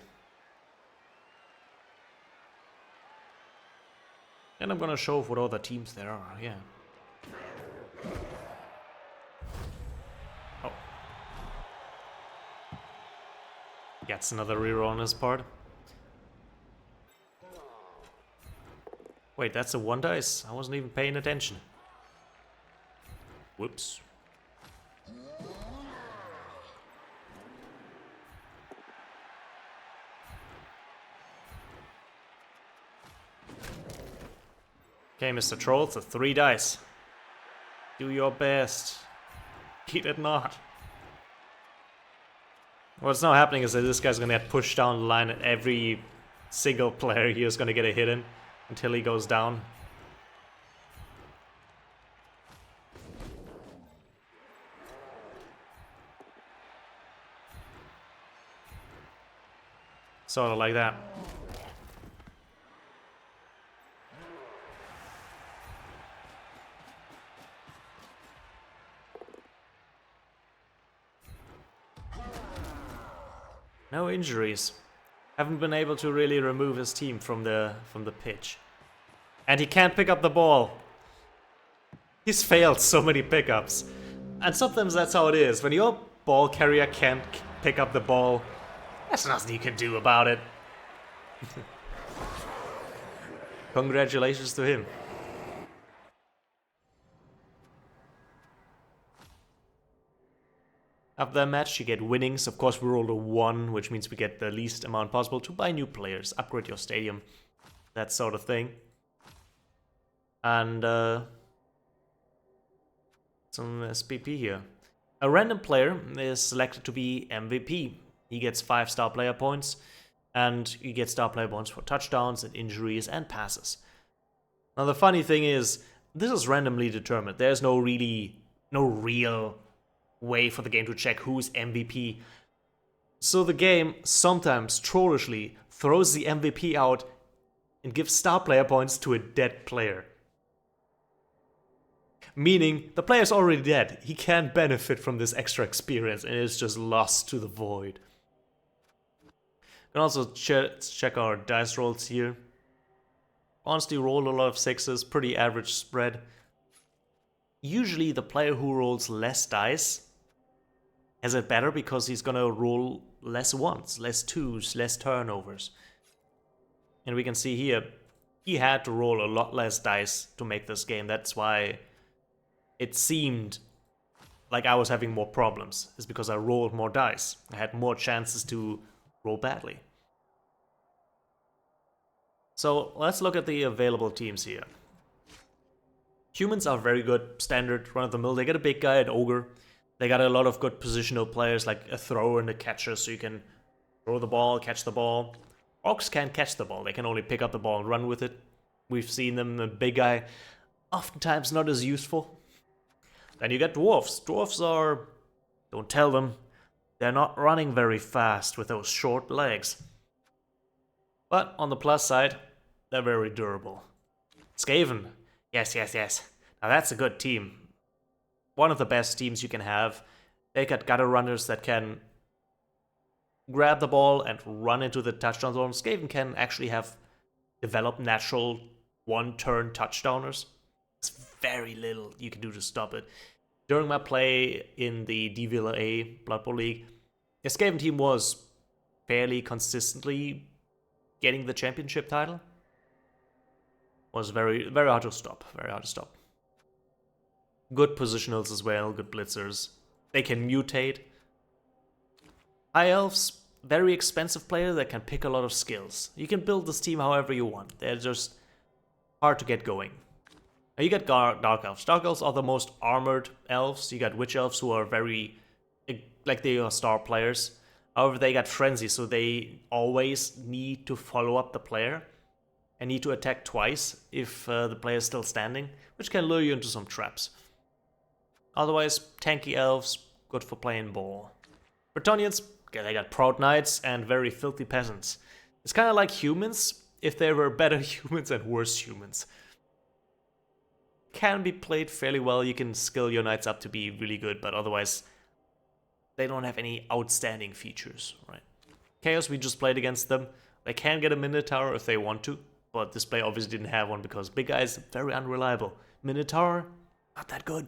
And I'm gonna show what other teams there are, yeah. Gets another reroll on his part. Wait, that's a 1 dice? I wasn't even paying attention. Whoops. Okay, Mr. Troll, it's a 3 dice. Do your best. He did not. What's now happening is that this guy's gonna get pushed down the line and every single player here is gonna get a hit in until he goes down. Sort of like that. No injuries. Haven't been able to really remove his team from the pitch. And he can't pick up the ball. He's failed so many pickups. And sometimes that's how it is. When your ball carrier can't pick up the ball, there's nothing you can do about it. Congratulations to him. After that match, you get winnings. Of course, we rolled a 1, which means we get the least amount possible to buy new players, upgrade your stadium, that sort of thing. And some SPP here. A random player is selected to be MVP. He gets 5 star player points, and you get star player points for touchdowns and injuries and passes. Now the funny thing is, this is randomly determined. There's no real way for the game to check who's MVP. So the game sometimes trollishly throws the MVP out and gives star player points to a dead player. Meaning the player's already dead. He can't benefit from this extra experience and is just lost to the void. You can also check our dice rolls here. Honestly, rolled a lot of 6s, pretty average spread. Usually the player who rolls less dice has it better because he's gonna roll less 1s, less 2s, less turnovers. And we can see here, he had to roll a lot less dice to make this game. That's why it seemed like I was having more problems. It's because I rolled more dice. I had more chances to roll badly. So let's look at the available teams here. Humans are very good, standard, run-of-the-mill. They got a big guy at Ogre. They got a lot of good positional players like a thrower and a catcher, so you can throw the ball, catch the ball. Orcs can't catch the ball, they can only pick up the ball and run with it. We've seen them, a big guy, oftentimes not as useful. Then you get dwarves. Dwarves are, don't tell them, they're not running very fast with those short legs. But on the plus side, they're very durable. Skaven, yes. Now that's a good team. One of the best teams you can have. They got gutter runners that can grab the ball and run into the touchdown zone. Skaven can actually have developed natural 1-turn touchdowners. There's very little you can do to stop it. During my play in the DVLA Bloodbowl League, the Skaven team was fairly consistently getting the championship title. Was very hard to stop. Very hard to stop. Good positionals as well, good blitzers. They can mutate. High Elves, very expensive player that can pick a lot of skills. You can build this team however you want. They're just hard to get going. Now you got Dark Elves. Dark Elves are the most armored elves. You got Witch Elves who are very, like they are star players. However, they got Frenzy, so they always need to follow up the player and need to attack twice if the player is still standing, which can lure you into some traps. Otherwise, tanky elves, good for playing ball. Bretonnians, they got proud knights and very filthy peasants. It's kind of like humans, if there were better humans and worse humans. Can be played fairly well, you can skill your knights up to be really good, but otherwise, they don't have any outstanding features, right? Chaos, we just played against them. They can get a Minotaur if they want to, but this play obviously didn't have one because big guy is very unreliable. Minotaur, not that good.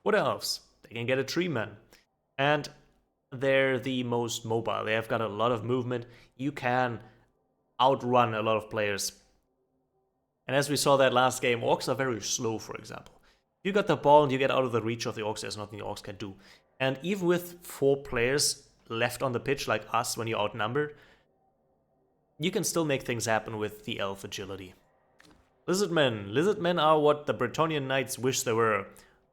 Wood Elves, they can get a Tree Man. And they're the most mobile. They have got a lot of movement. You can outrun a lot of players. And as we saw that last game, orcs are very slow, for example. If you got the ball and you get out of the reach of the orcs, there's nothing the orcs can do. And even with 4 players left on the pitch, like us, when you're outnumbered, you can still make things happen with the elf agility. Lizardmen. Lizardmen are what the Bretonnian Knights wish they were.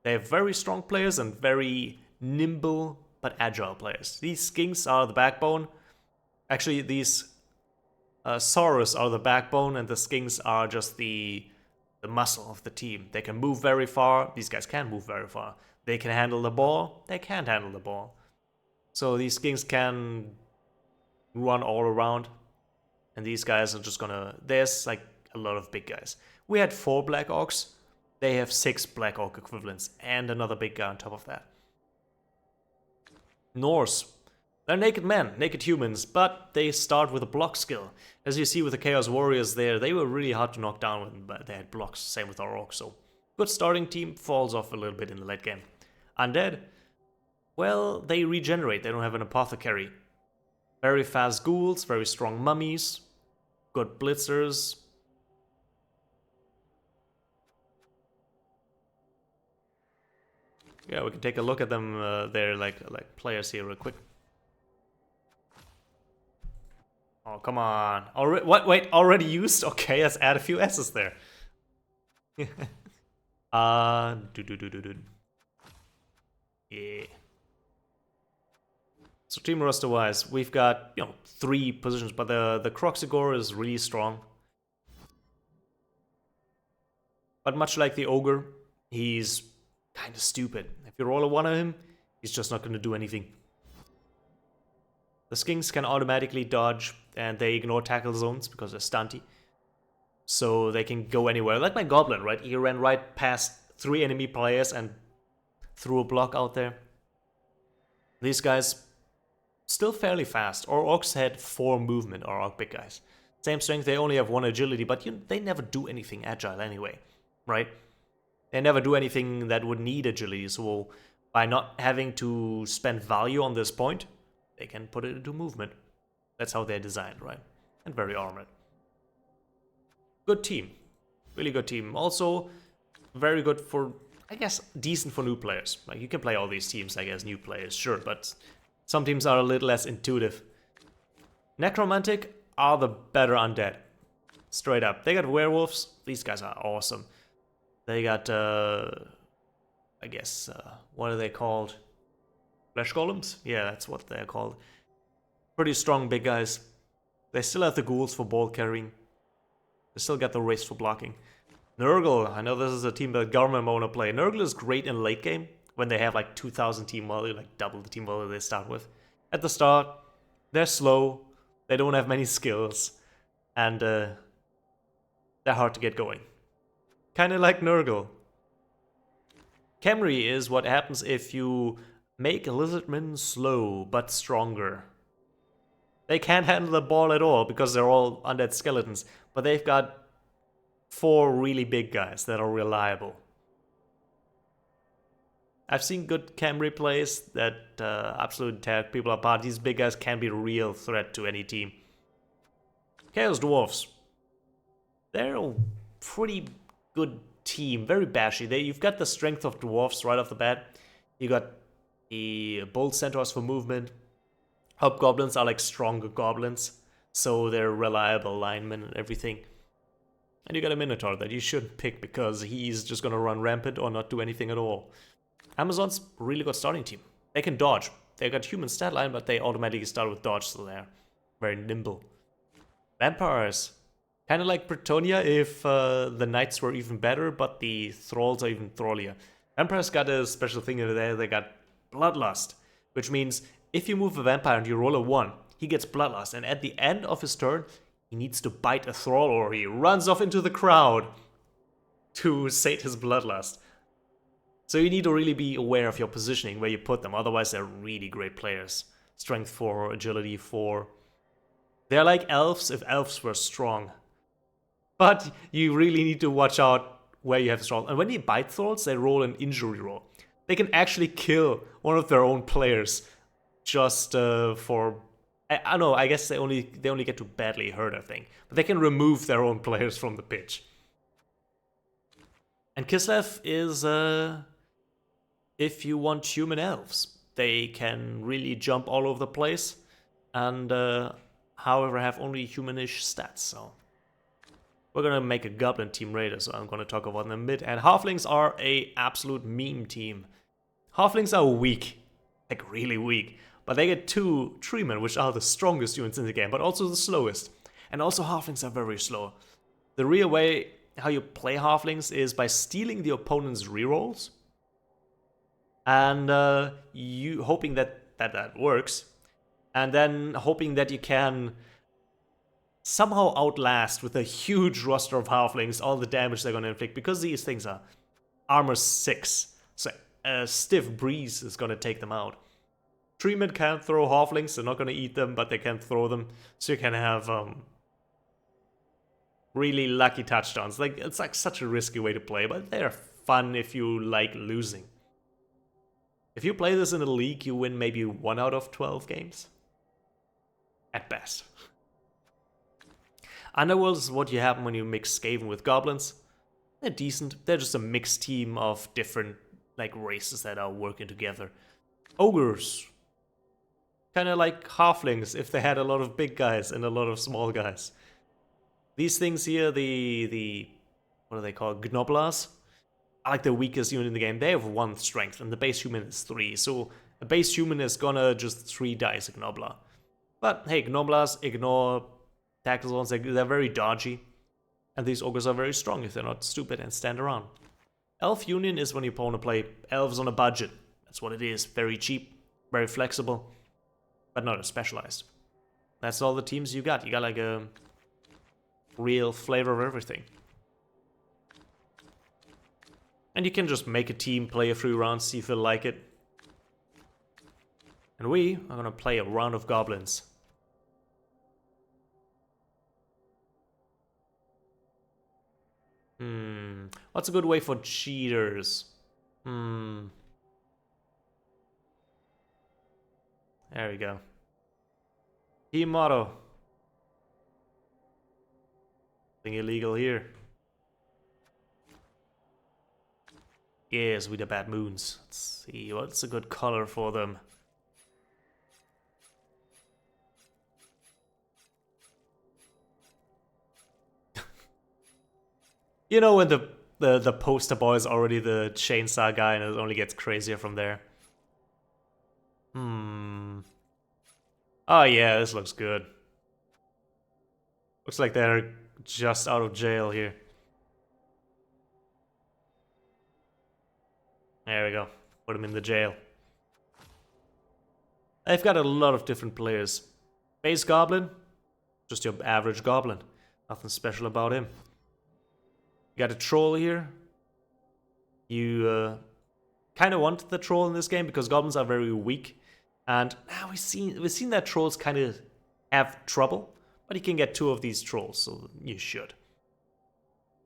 They have very strong players and very nimble but agile players. These skinks are the backbone. Actually, these Saurus are the backbone, and the skinks are just the muscle of the team. They can move very far. These guys can move very far. They can handle the ball. They can't handle the ball. So these skinks can run all around. And these guys are just gonna... There's like a lot of big guys. We had 4 Black Orcs. They have 6 Black Orc equivalents. And another big guy on top of that. Norse. They're naked men, naked humans, but they start with a block skill. As you see with the Chaos Warriors there, they were really hard to knock down, but they had blocks, same with our Orcs, so good starting team, falls off a little bit in the late game. Undead, well, they regenerate, they don't have an apothecary. Very fast ghouls, very strong mummies, good blitzers. Yeah, we can take a look at them, they're like players here real quick. Oh, come on. What? Wait, already used? Okay, let's add a few S's there. Yeah. So team roster wise, we've got, 3 positions, but the Croxigore is really strong. But much like the Ogre, he's kind of stupid. If you roll a 1 on him, he's just not going to do anything. The skinks can automatically dodge, and they ignore tackle zones because they're stunty. So they can go anywhere. Like my goblin, right? He ran right past 3 enemy players and threw a block out there. These guys, still fairly fast. Our orcs had 4 movement, our orc big guys. Same strength, they only have 1 agility, but they never do anything agile anyway, right? They never do anything that would need agility, so by not having to spend value on this point, they can put it into movement. That's how they're designed, right? And very armored. Good team. Really good team. Also, very good for, I guess, decent for new players. Like, you can play all these teams, I guess, new players, sure, but some teams are a little less intuitive. Necromantic are the better undead. Straight up. They got werewolves. These guys are awesome. They got, I guess, what are they called? Flesh golems? Yeah, that's what they're called. Pretty strong big guys. They still have the ghouls for ball carrying. They still got the wraiths for blocking. Nurgle, I know this is a team that government wanna play. Nurgle is great in late game when they have like 2,000 team value, like double the team value they start with. At the start, they're slow, they don't have many skills, and they're hard to get going. Kinda like Nurgle. Camry is what happens if you make lizardmen slow but stronger. They can't handle the ball at all because they're all undead skeletons, but they've got 4 really big guys that are reliable. I've seen good Camry plays that absolutely tear people apart. These big guys can be a real threat to any team. Chaos Dwarfs. They're a pretty good team, very bashy. You've got the strength of dwarfs right off the bat. You got the bold centaurs for movement. Hobgoblins are like stronger goblins, so they're reliable linemen and everything. And you got a Minotaur that you shouldn't pick because he's just gonna run rampant or not do anything at all. Amazon's a really good starting team. They can dodge. They got human stat line, but they automatically start with dodge, so they're very nimble. Vampires. Kind of like Bretonnia if the knights were even better, but the thralls are even thrallier. Vampires got a special thing over there. They got Bloodlust, which means if you move a vampire and you roll a 1, he gets Bloodlust, and at the end of his turn, he needs to bite a thrall or he runs off into the crowd to sate his Bloodlust. So you need to really be aware of your positioning, where you put them, otherwise they're really great players. Strength 4, agility 4. They're like elves if elves were strong. But you really need to watch out where you have strong. And when you bite thralls, they roll an injury roll. They can actually kill one of their own players just for... I don't know, I guess they only get to badly hurt, I think. But they can remove their own players from the pitch. And Kislev is, if you want human elves, they can really jump all over the place, and however have only humanish stats, so... We're gonna make a goblin team raider, so I'm gonna talk about them in a bit. And halflings are a absolute meme team. Halflings are weak, like really weak, but they get 2 treemen, which are the strongest units in the game, but also the slowest. And also halflings are very slow. The real way how you play halflings is by stealing the opponent's rerolls, and you hoping that works, and then hoping that you can somehow outlast with a huge roster of halflings all the damage they're going to inflict, because these things are armor 6, so a stiff breeze is going to take them out. Treemen can't throw halflings, they're not going to eat them, but they can throw them, so you can have really lucky touchdowns. Like, it's like such a risky way to play, but they're fun if you like losing. If you play this in a league, you win maybe 1 out of 12 games. At best. Underworld is what you have when you mix Skaven with goblins. They're decent. They're just a mixed team of different like races that are working together. Ogres. Kind of like halflings if they had a lot of big guys and a lot of small guys. These things here, the what are they called? Gnoblars, are like the weakest unit in the game. They have 1 strength and the base human is 3. So a base human is gonna just 3 dice a Gnoblar. But hey, Gnoblars ignore tackle zones, they're very dodgy. And these ogres are very strong if they're not stupid and stand around. Elf Union is when you want to play elves on a budget. That's what it is. Very cheap, very flexible, but not as specialized. That's all the teams you got. You got like a real flavor of everything. And you can just make a team, play a few rounds, see if you like it. And we are gonna play a round of goblins. What's a good way for cheaters? There we go. Team motto. Nothing illegal here. Yes, with the bad moons. Let's see, what's a good color for them? You know when the poster boy is already the chainsaw guy and it only gets crazier from there. Oh yeah, this looks good. Looks like they're just out of jail here. There we go. Put them in the jail. They've got a lot of different players. Base Goblin, just your average Goblin. Nothing special about him. You got a Troll here. You kind of want the Troll in this game because Goblins are very weak. And now we've seen that Trolls kind of have trouble. But you can get 2 of these Trolls, so you should.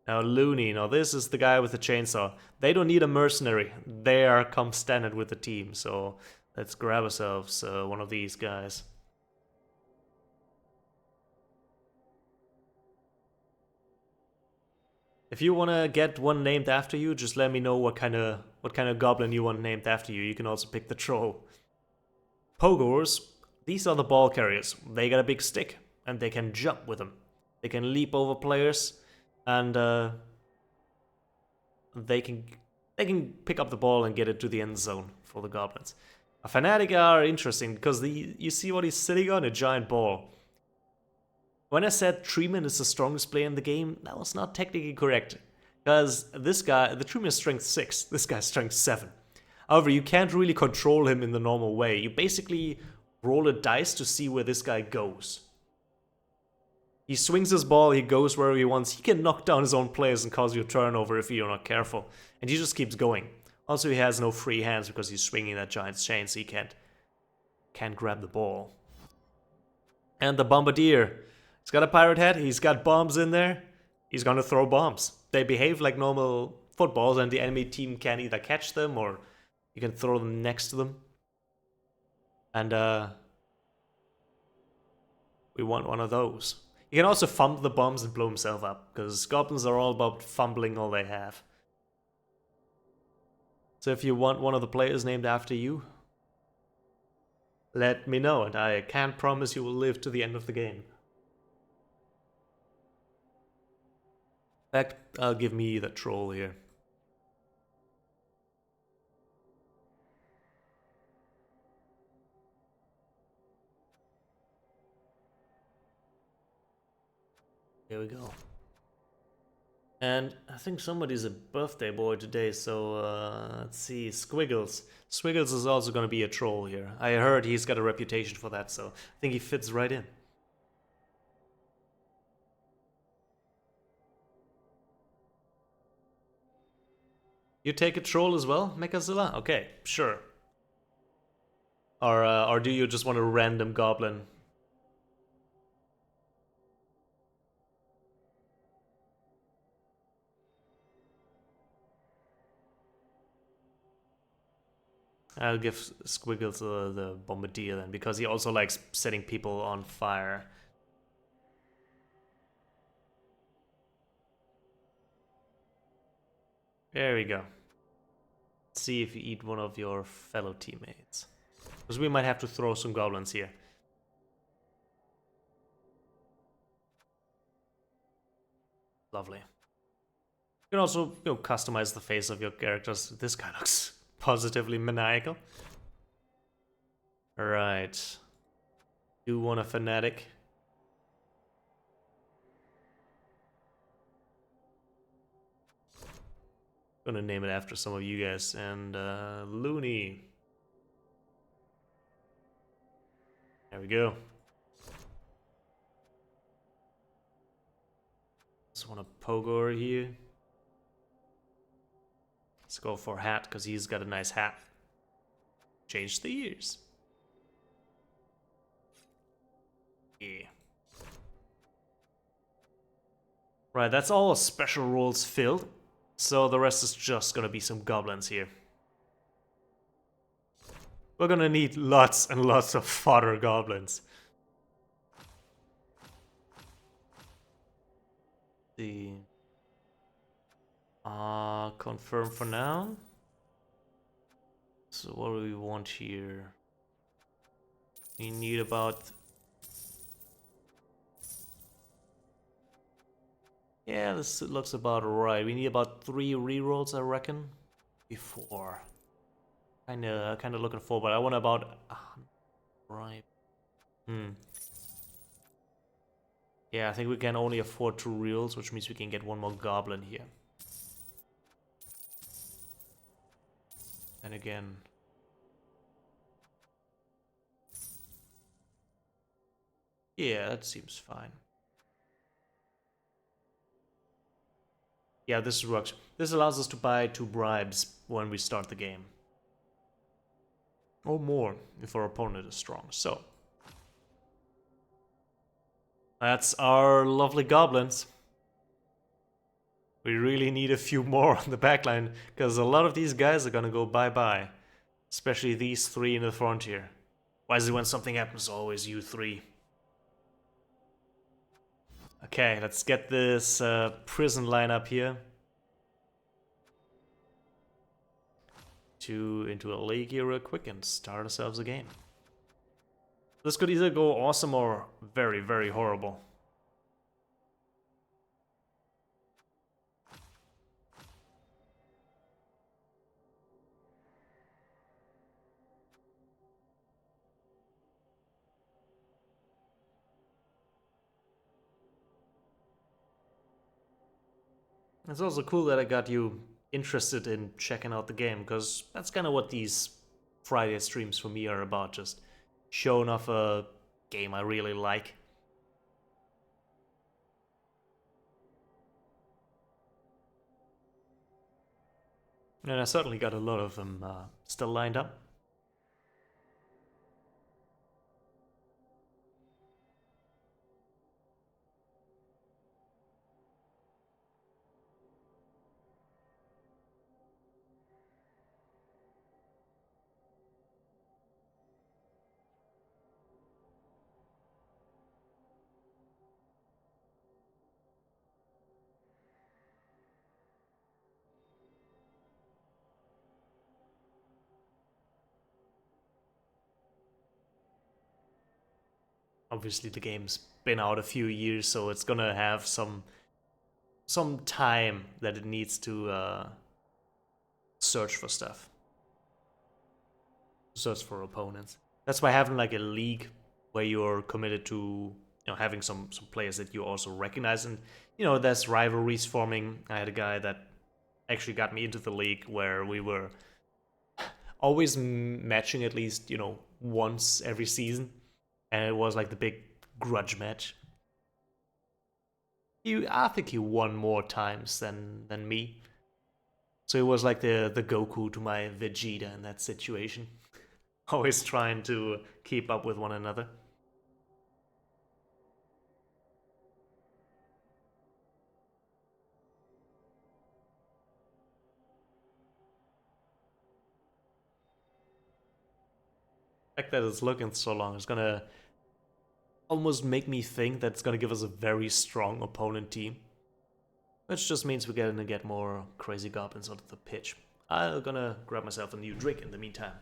Now Looney, now this is the guy with the chainsaw. They don't need a mercenary. They are come standard with the team, so let's grab ourselves one of these guys. If you want to get one named after you, just let me know what kind of goblin you want named after you. You can also pick the troll. Pogors, these are the ball carriers. They got a big stick, and they can jump with them. They can leap over players, and they can pick up the ball and get it to the end zone for the goblins. A fanatic are interesting because you see what he's sitting on? A giant ball. When I said Treeman is the strongest player in the game, that was not technically correct. Because this guy, the Treeman is strength 6, this guy's strength 7. However, you can't really control him in the normal way. You basically roll a dice to see where this guy goes. He swings his ball, he goes wherever he wants. He can knock down his own players and cause you a turnover if you're not careful. And he just keeps going. Also, he has no free hands because he's swinging that giant's chain, so he can't grab the ball. And the Bombardier. He's got a pirate head, he's got bombs in there. He's gonna throw bombs. They behave like normal footballs and the enemy team can either catch them or you can throw them next to them. And we want one of those. He can also fumble the bombs and blow himself up, because goblins are all about fumbling all they have. So if you want one of the players named after you, let me know, and I can't promise you will live to the end of the game. In fact, I'll give me the troll here. Here we go. And I think somebody's a birthday boy today, so let's see, Squiggles. Squiggles is also gonna be a troll here. I heard he's got a reputation for that, so I think he fits right in. You take a troll as well, Mechazilla? Okay, sure. Or do you just want a random goblin? I'll give Squiggles the Bombardier then, because he also likes setting people on fire. There we go. Let's see if you eat one of your fellow teammates. Because we might have to throw some goblins here. Lovely. You can also, customize the face of your characters. This guy looks positively maniacal. Alright. Do want a fanatic. Gonna name it after some of you guys. And Looney. There we go. Just want a Pogor here. Let's go for hat, because he's got a nice hat. Change the ears. Yeah. Right, that's all special rules filled. So the rest is just gonna be some goblins here. We're gonna need lots and lots of fodder goblins. The confirm for now. So what do we want here? We need about... Yeah, this looks about right. We need about 3 rerolls, I reckon. Before. Kinda looking for, but I want about... right. Yeah, I think we can only afford 2 reels, which means we can get 1 more goblin here. And again... Yeah, that seems fine. Yeah, this works. This allows us to buy 2 bribes when we start the game. Or more, if our opponent is strong. So... that's our lovely goblins. We really need a few more on the backline, because a lot of these guys are gonna go bye-bye. Especially these 3 in the front here. Why is it when something happens always you 3? Okay, let's get this prison line up here. Into a league here real quick and start ourselves a game. This could either go awesome or very, very horrible. It's also cool that I got you interested in checking out the game, because that's kind of what these Friday streams for me are about, just showing off a game I really like. And I certainly got a lot of them still lined up. Obviously, the game's been out a few years, so it's gonna have some time that it needs to search for stuff, search for opponents. That's why having like a league where you're committed to, having some players that you also recognize, and there's rivalries forming. I had a guy that actually got me into the league where we were always matching at least once every season, and it was like the big grudge match. I think he won more times than me. So it was like the Goku to my Vegeta in that situation. Always trying to keep up with one another. The fact that it's looking so long is gonna almost make me think that it's gonna give us a very strong opponent team. Which just means we're gonna get more crazy goblins onto the pitch. I'm gonna grab myself a new drink in the meantime.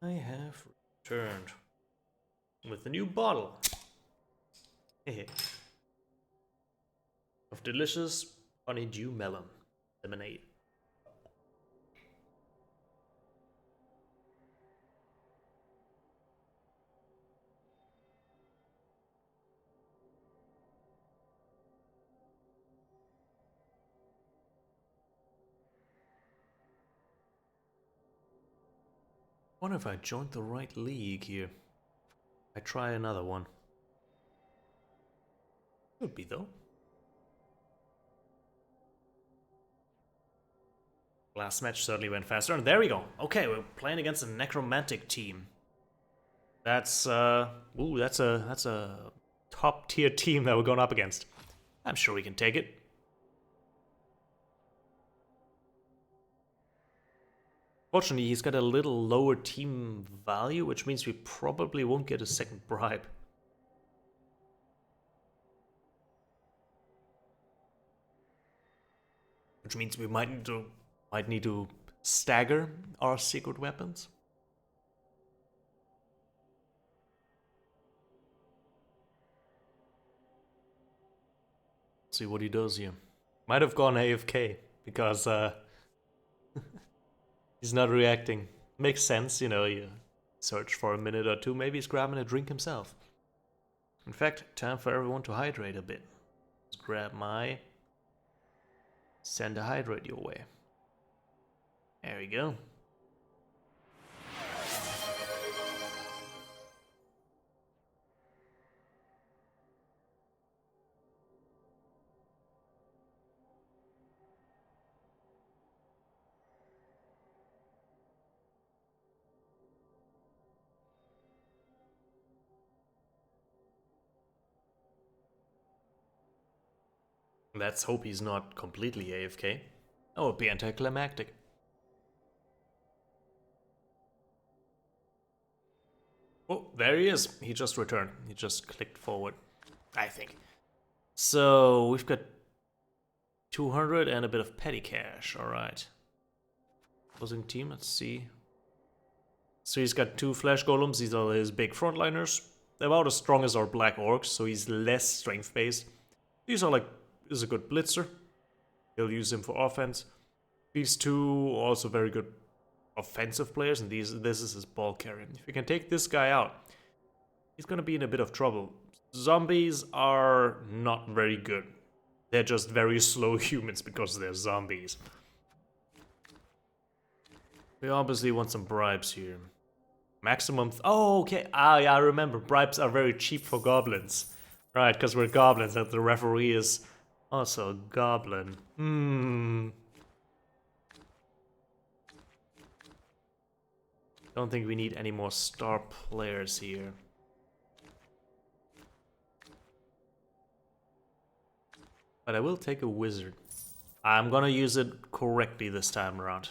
I have returned with a new bottle of delicious honeydew melon lemonade. Wonder if I joined the right league here. I try another one. Could be though. Last match certainly went faster, and there we go. Okay, we're playing against a necromantic team. That's that's a top tier team that we're going up against. I'm sure we can take it. Fortunately, he's got a little lower team value, which means we probably won't get a second bribe. Which means we might need to stagger our secret weapons. See what he does here. Might have gone AFK because he's not reacting. Makes sense, you search for a minute or two, maybe he's grabbing a drink himself. In fact, time for everyone to hydrate a bit. Let's grab my... Send a hydrate your way. There we go. Let's hope he's not completely AFK. That would be anticlimactic. Oh, there he is. He just returned. He just clicked forward, I think. So we've got 200 and a bit of petty cash. All right. Opposing team, let's see. So he's got 2 flesh golems. These are his big frontliners. They're about as strong as our black orcs, so he's less strength based. These are like, this is a good blitzer. He'll use him for offense. These 2 also very good offensive players, and this is his ball carrier. If you can take this guy out, he's gonna be in a bit of trouble. Zombies are not very good. They're just very slow humans because they're zombies. We obviously want some bribes here. Maximum. Oh, okay. Ah, yeah, I remember. Bribes are very cheap for goblins. Right, because we're goblins and the referee is also a goblin. Don't think we need any more star players here. But I will take a wizard. I'm gonna use it correctly this time around.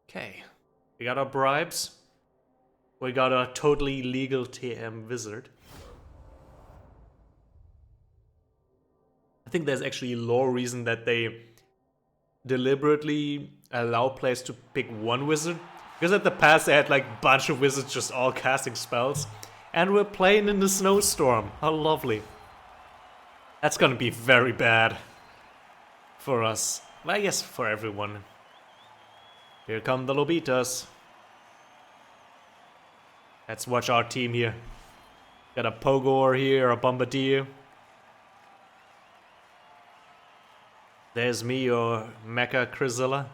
Okay. We got our bribes. We got a totally legal TM wizard. I think there's actually a law reason that they deliberately allow players to pick one wizard. Because at the past they had like a bunch of wizards just all casting spells. And we're playing in the snowstorm. How lovely. That's gonna be very bad for us. Well, I guess for everyone. Here come the Lobitas. Let's watch our team here. Got a Pogor here, a Bombardier. There's me, or Mecha Krizilla.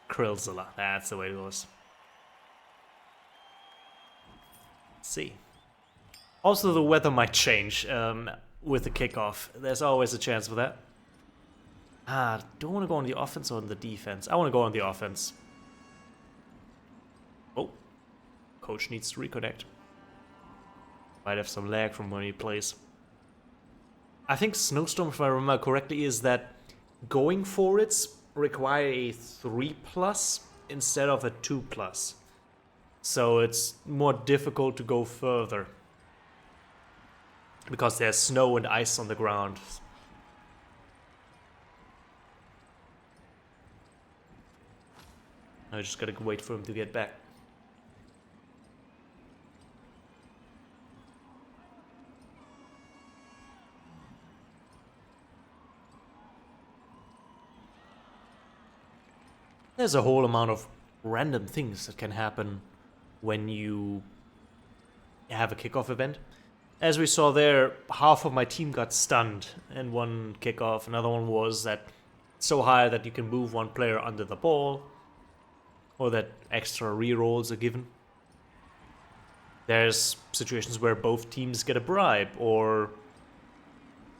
Krilzilla, that's the way it goes. Let's see. Also, the weather might change with the kickoff. There's always a chance for that. Do I want to go on the offense or on the defense? I want to go on the offense. Oh, coach needs to reconnect. Might have some lag from when he plays. I think Snowstorm, if I remember correctly, is that going for it require a 3+ instead of a 2+. So it's more difficult to go further. Because there's snow and ice on the ground. I just gotta wait for him to get back. There's a whole amount of random things that can happen when you have a kickoff event. As we saw there, half of my team got stunned in one kickoff. Another one was that so high that you can move one player under the ball, or that extra rerolls are given. There's situations where both teams get a bribe, or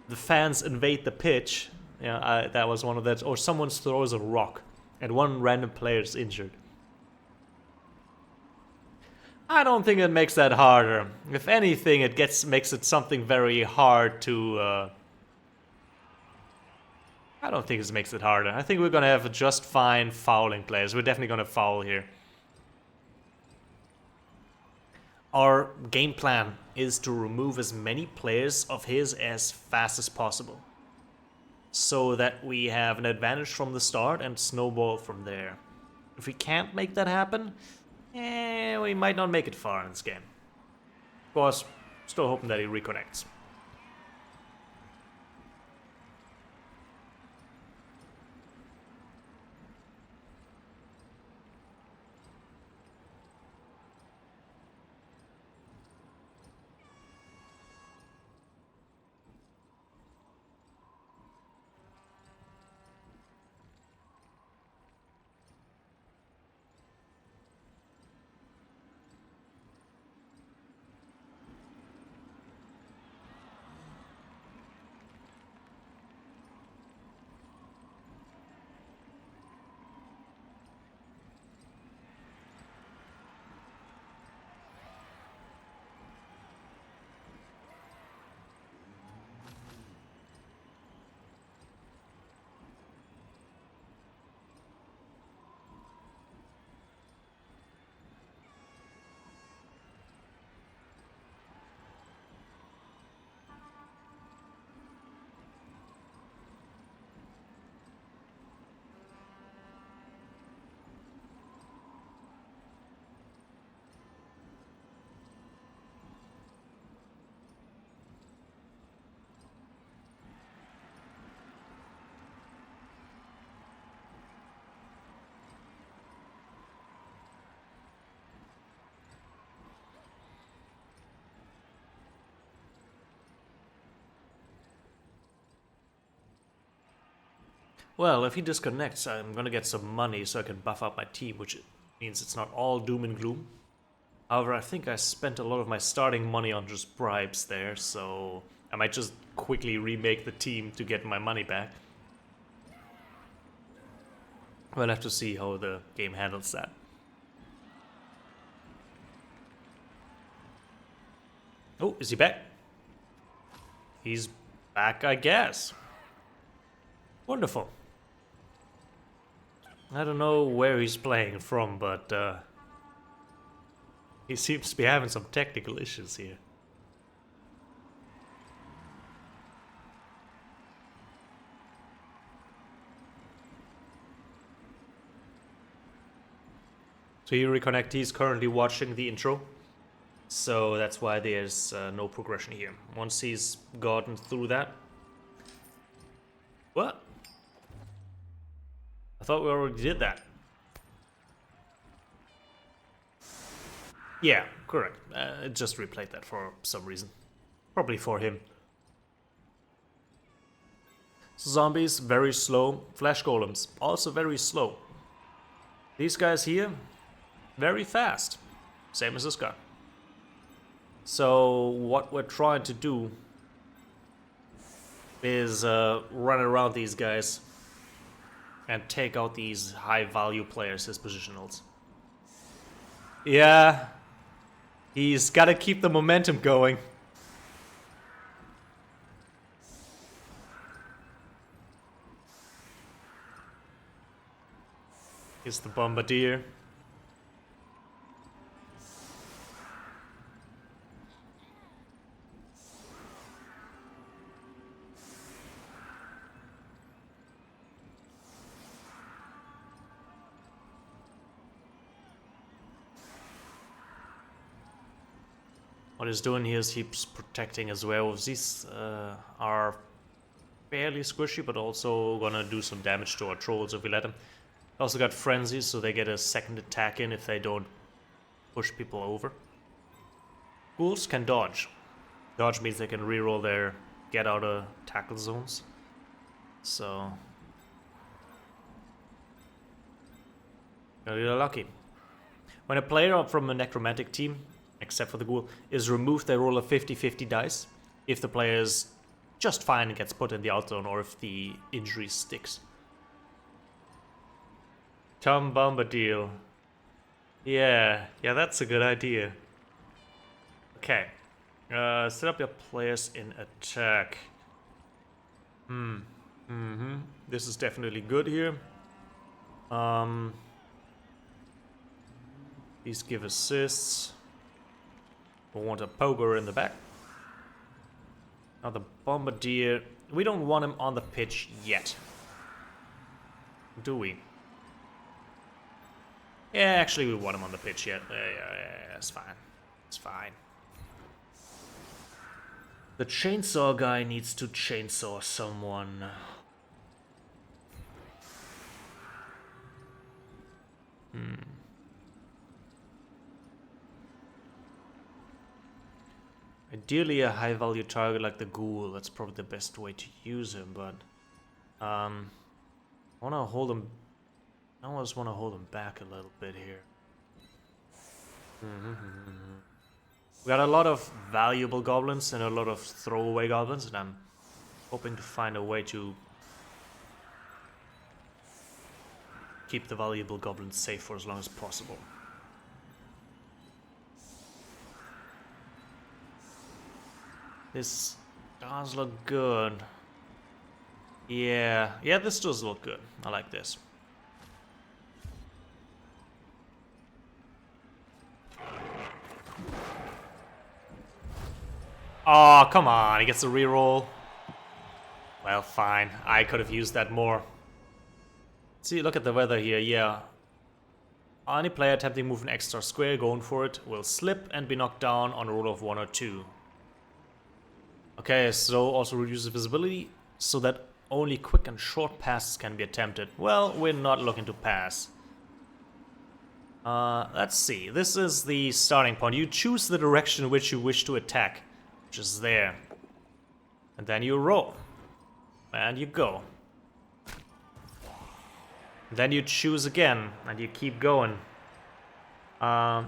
the fans invade the pitch. Yeah, that was one of that. Or someone throws a rock and one random player is injured. I don't think it makes that harder. If anything, it makes it something very hard to. I don't think it makes it harder. I think we're gonna have just fine fouling players. We're definitely gonna foul here. Our game plan is to remove as many players of his as fast as possible, so that we have an advantage from the start and snowball from there. If we can't make that happen, we might not make it far in this game. Of course, still hoping that he reconnects. Well, if he disconnects, I'm gonna get some money so I can buff up my team, which means it's not all doom and gloom. However, I think I spent a lot of my starting money on just bribes there, so I might just quickly remake the team to get my money back. We'll have to see how the game handles that. Oh, is he back? He's back, I guess. Wonderful. I don't know where he's playing from, but he seems to be having some technical issues here. So you reconnect, he's currently watching the intro. So that's why there's no progression here. Once he's gotten through that... What? I thought we already did that. Yeah, correct. It just replayed that for some reason. Probably for him. Zombies, very slow. Flash golems, also very slow. These guys here, very fast. Same as this guy. So what we're trying to do is run around these guys and take out these high value players, his positionals. Yeah, he's got to keep the momentum going. Here's the bombardier. What he's doing here is he's protecting his werewolves. These are fairly squishy, but also gonna do some damage to our trolls if we let them. Also got frenzies, so they get a second attack in if they don't push people over. Ghouls can dodge. Dodge means they can reroll their get out of tackle zones. So got a little lucky. When a player from a necromantic team, except for the ghoul, is removed, they roll a 50-50 dice. If the player is just fine and gets put in the out zone, or if the injury sticks. Tom Bombadil. Yeah, that's a good idea. Okay. Set up your players in attack. This is definitely good here. These give assists. We want a poker in the back. Now the bombardier. We don't want him on the pitch yet. Do we? Yeah, actually we want him on the pitch yet. Yeah, it's fine. It's fine. The chainsaw guy needs to chainsaw someone. Ideally a high value target like the ghoul, that's probably the best way to use him, but I wanna hold him. I almost wanna hold him back a little bit here. We got a lot of valuable goblins and a lot of throwaway goblins, and I'm hoping to find a way to keep the valuable goblins safe for as long as possible. This does look good. Yeah, this does look good. I like this. Oh, come on, he gets a reroll. Well, fine. I could have used that more. See, look at the weather here, yeah. Any player attempting to move an extra square, going for it, will slip and be knocked down on a roll of 1 or 2. Okay, so also reduces visibility, so that only quick and short passes can be attempted. Well, we're not looking to pass. Let's see. This is the starting point. You choose the direction in which you wish to attack, which is there. And then you roll. And you go. Then you choose again, and you keep going. You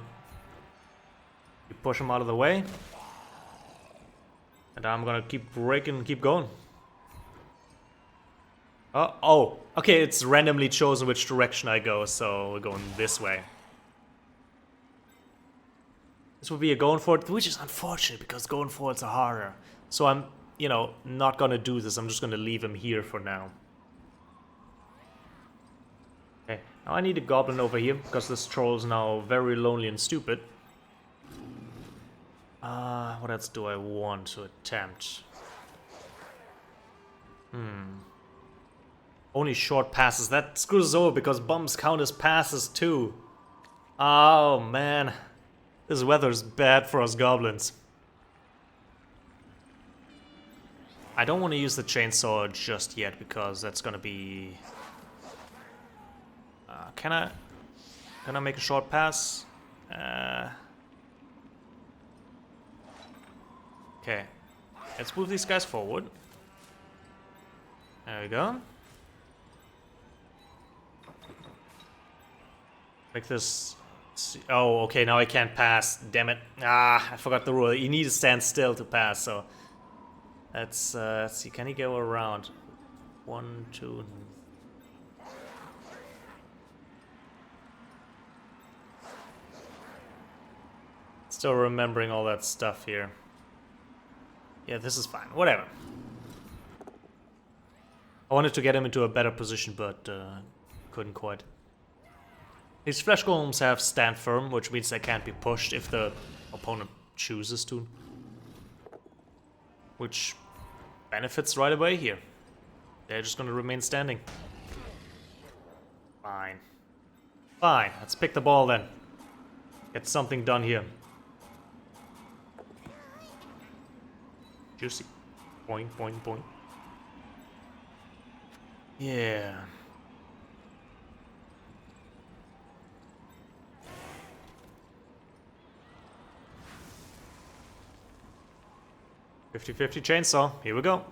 push him out of the way. And I'm gonna keep breaking and keep going. Oh, okay, it's randomly chosen which direction I go, so we're going this way. This would be a going for it, which is unfortunate because going forwards are harder. So I'm, you know, not gonna do this. I'm just gonna leave him here for now. Okay, now I need a goblin over here because this troll is now very lonely and stupid. What else do I want to attempt? Only short passes. That screws us over because bombs count as passes too. Oh man. This weather's bad for us goblins. I don't want to use the chainsaw just yet because that's gonna be... Can I make a short pass? Okay. Let's move these guys forward. There we go. Like this. Oh, okay, now I can't pass. Damn it. I forgot the rule. You need to stand still to pass, so... Let's see, can he go around? 1, 2... Still remembering all that stuff here. Yeah, this is fine. Whatever. I wanted to get him into a better position, but couldn't quite. These flesh golems have stand firm, which means they can't be pushed if the opponent chooses to. Which benefits right away here. They're just gonna remain standing. Fine. Fine, let's pick the ball then. Get something done here. Juicy. Boing, boing, boing. Yeah. $50-50 chainsaw. Here we go.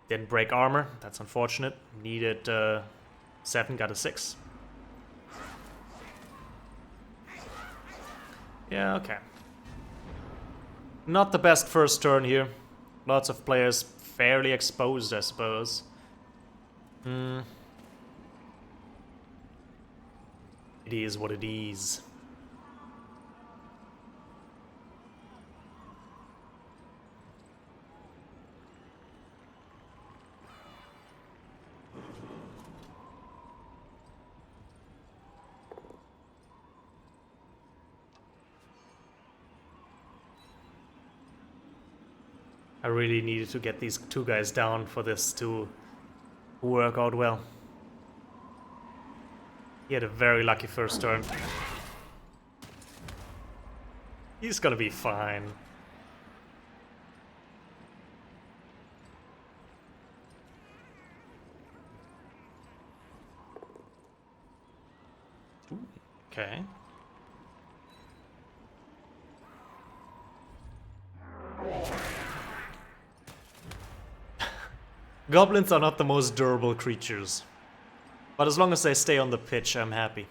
Didn't break armor. That's unfortunate. Needed 7, got a 6. Yeah, okay. Not the best first turn here. Lots of players fairly exposed, I suppose. It is what it is. I really needed to get these two guys down for this to work out well. He had a very lucky first turn. He's gonna be fine. Okay. Goblins are not the most durable creatures. But as long as they stay on the pitch, I'm happy.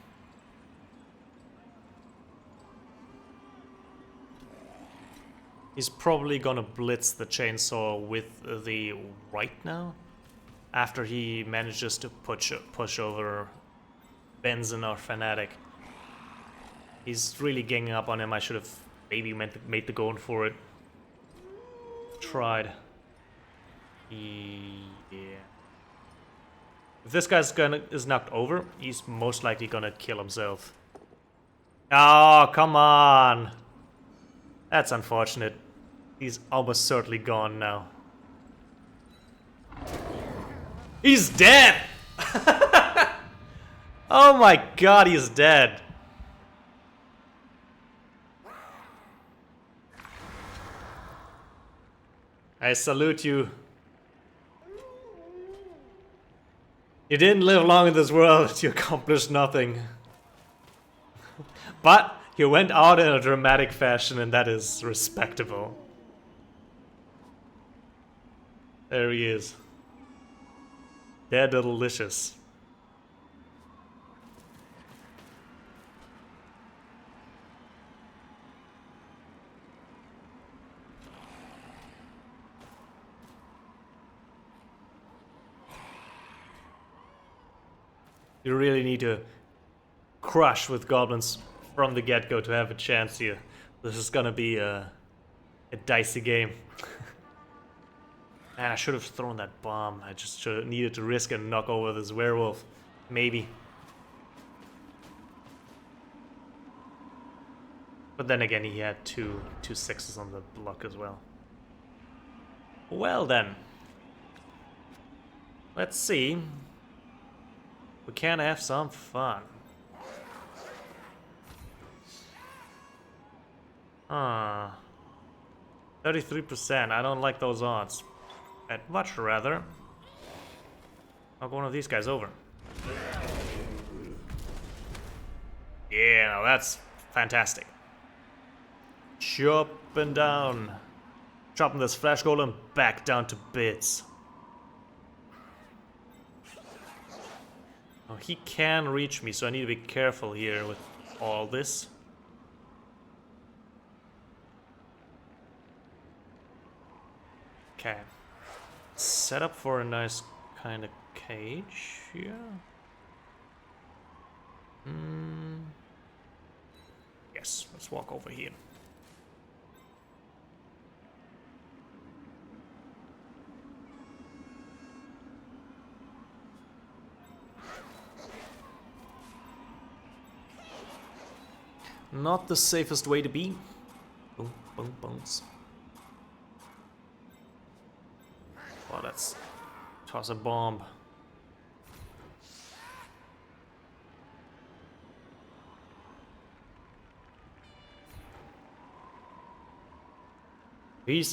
He's probably gonna blitz the chainsaw with the right now. After he manages to push over Benson or Fanatic. He's really ganging up on him. I should have maybe made the going for it. Tried. Yeah. If this guy's is knocked over, he's most likely gonna kill himself. Oh, come on! That's unfortunate. He's almost certainly gone now. He's dead! Oh my god, he's dead. I salute you. You didn't live long in this world, you accomplished nothing. But you went out in a dramatic fashion, and that is respectable. There he is. They're delicious. You really need to crush with goblins from the get-go to have a chance here. This is gonna be a dicey game. Man, I should have thrown that bomb. I just should have needed to risk and knock over this werewolf. Maybe. But then again, he had two sixes on the block as well. Well then. Let's see. We can have some fun. 33%. I don't like those odds. I'd much rather knock one of these guys over. Yeah, that's fantastic. Chopping down. Chopping this flash golem back down to bits. Oh, he can reach me, so I need to be careful here with all this. Okay. Set up for a nice kind of cage here. Yes, let's walk over here. Not the safest way to be. Boom, boom, bones. Oh, let's toss a bomb. He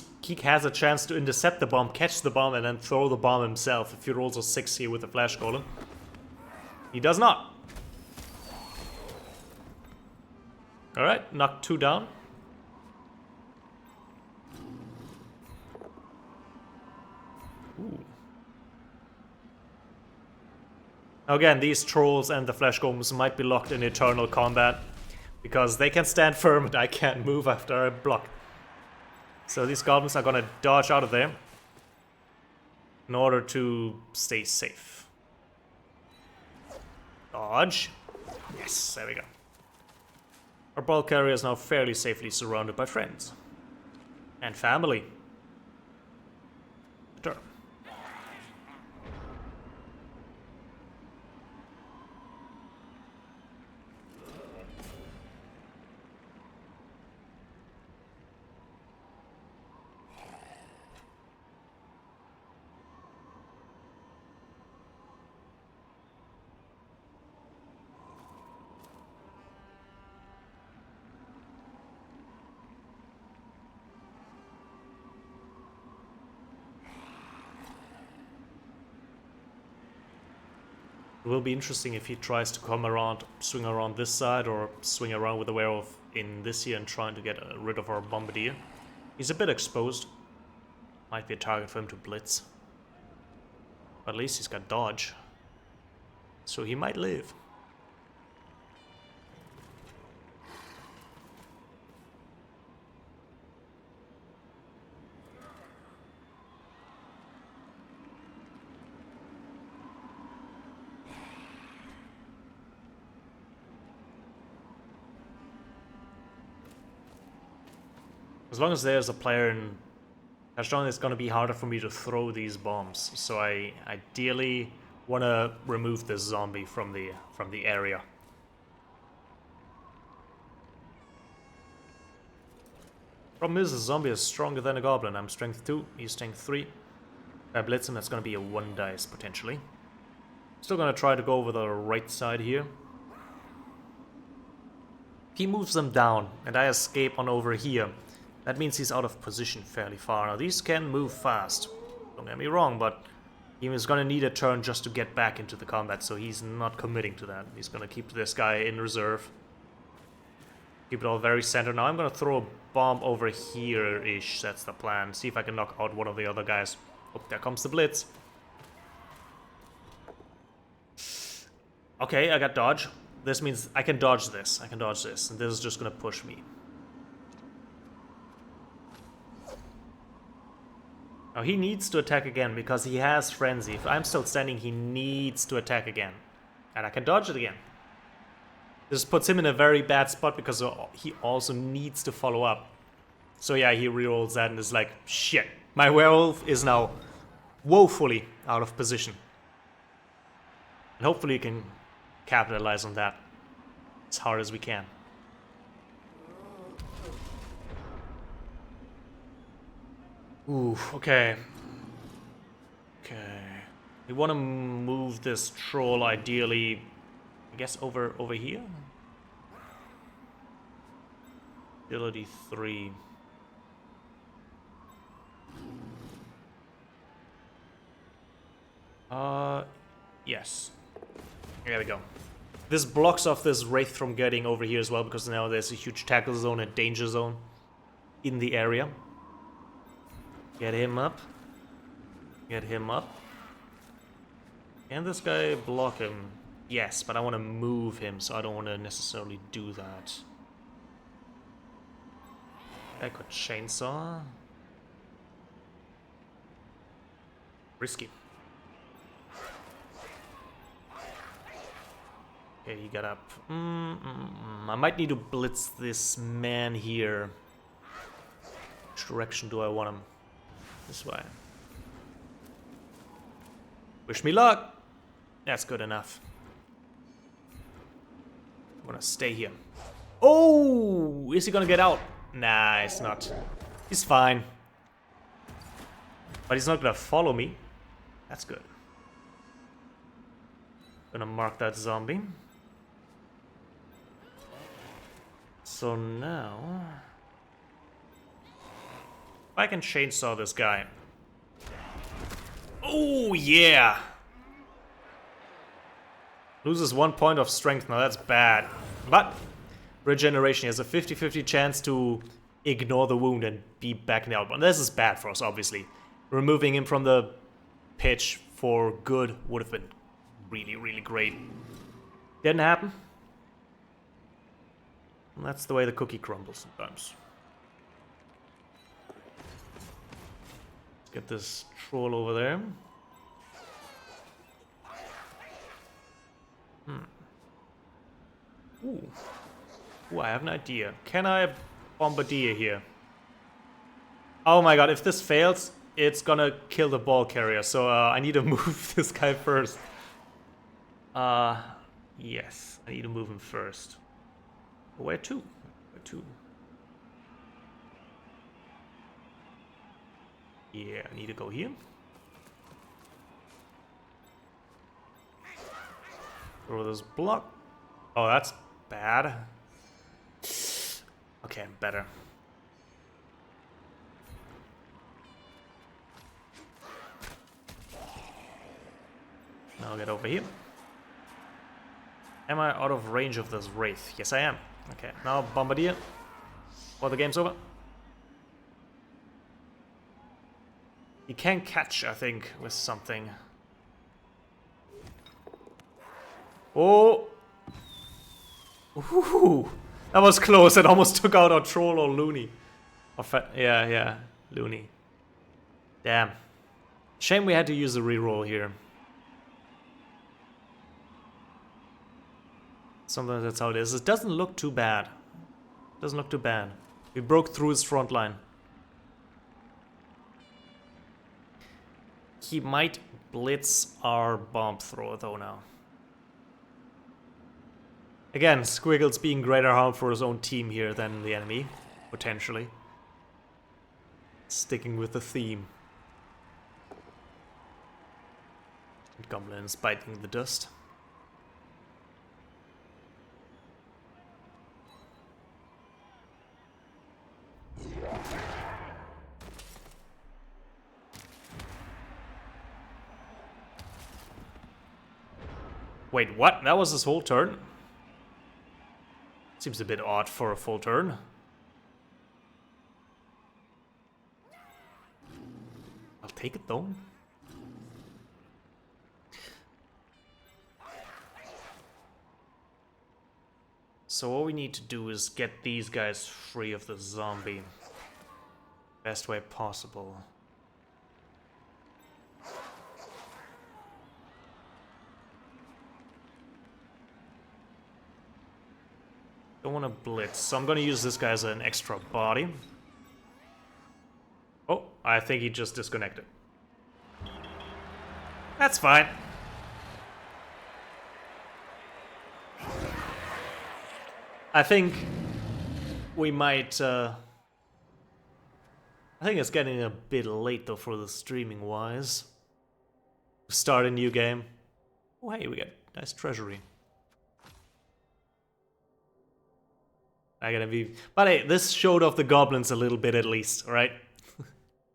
has a chance to intercept the bomb, catch the bomb, and then throw the bomb himself if he rolls a 6 here with the flash golem. He does not. Alright, knocked 2 down. Ooh. Again, these trolls and the flash golems might be locked in eternal combat because they can stand firm and I can't move after I block. So these goblins are gonna dodge out of there in order to stay safe. Dodge. Yes, there we go. Our ball carrier is now fairly safely surrounded by friends and family. Turn. It will be interesting if he tries to come around, swing around this side, or swing around with the werewolf in this here and trying to get rid of our bombardier. He's a bit exposed. Might be a target for him to blitz. But at least he's got dodge. So he might live. As long as there's a player in Touchdown, it's going to be harder for me to throw these bombs. So I ideally want to remove this zombie from the area. Problem is, the zombie is stronger than a goblin. I'm strength 2, he's strength 3. If I blitz him, that's going to be a 1 dice potentially. Still going to try to go over the right side here. He moves them down, and I escape on over here. That means he's out of position fairly far. Now, these can move fast. Don't get me wrong, but he is going to need a turn just to get back into the combat, so he's not committing to that. He's going to keep this guy in reserve. Keep it all very centered. Now, I'm going to throw a bomb over here-ish. That's the plan. See if I can knock out one of the other guys. Oh, there comes the blitz. Okay, I got dodge. This means I can dodge this. I can dodge this. And this is just gonna push me. Now he needs to attack again because he has Frenzy. If I'm still standing, he needs to attack again. And I can dodge it again. This puts him in a very bad spot because he also needs to follow up. So yeah, he rerolls that and is like, shit. My werewolf is now woefully out of position. And hopefully you can capitalize on that as hard as we can. Ooh, okay. Okay. We want to move this troll ideally, I guess, over here? Ability 3. Yes. There we go. This blocks off this Wraith from getting over here as well, because now there's a huge tackle zone and danger zone in the area. Get him up. Get him up. Can this guy block him? Yes, but I want to move him, so I don't want to necessarily do that. I could chainsaw. Risky. Okay, he got up. I might need to blitz this man here. Which direction do I want him? This way. Wish me luck! That's good enough. I'm gonna stay here. Oh! Is he gonna get out? Nah, it's not. He's fine. But he's not gonna follow me. That's good. Gonna mark that zombie. So now... I can chainsaw this guy. Oh, yeah! Loses 1 point of strength now, that's bad. But regeneration, he has a 50-50 chance to ignore the wound and be back in the outbound. This is bad for us, obviously. Removing him from the pitch for good would have been really, really great. Didn't happen. And that's the way the cookie crumbles sometimes. Let's get this troll over there. Ooh. Ooh, I have an idea. Can I bombardier here? Oh my god, if this fails, it's gonna kill the ball carrier. So I need to move this guy first. Yes, I need to move him first. Where to? Where to? Yeah, I need to go here. Throw this block. Oh, that's bad. Okay, better. Now I'll get over here. Am I out of range of this Wraith? Yes, I am. Okay, now Bombardier. Well, the game's over. You can catch, I think, with something. Oh! Ooh! That was close. It almost took out our troll or Looney. Or yeah, Looney. Damn. Shame we had to use a reroll here. Sometimes that's how it is. It doesn't look too bad. Doesn't look too bad. We broke through his front line. He might blitz our bomb thrower though now. Again, Squiggles being greater harm for his own team here than the enemy, potentially. Sticking with the theme. Goblins biting the dust. Wait, what? That was his whole turn? Seems a bit odd for a full turn. I'll take it though. so all we need to do is get these guys free of the zombie. Best way possible. Don't want to blitz, so I'm gonna use this guy as an extra body. Oh, I think he just disconnected. That's fine. I think we might, I think it's getting a bit late though for the streaming wise. Start a new game. Oh hey, we got nice treasury. I gotta be... But hey, this showed off the goblins a little bit at least, right?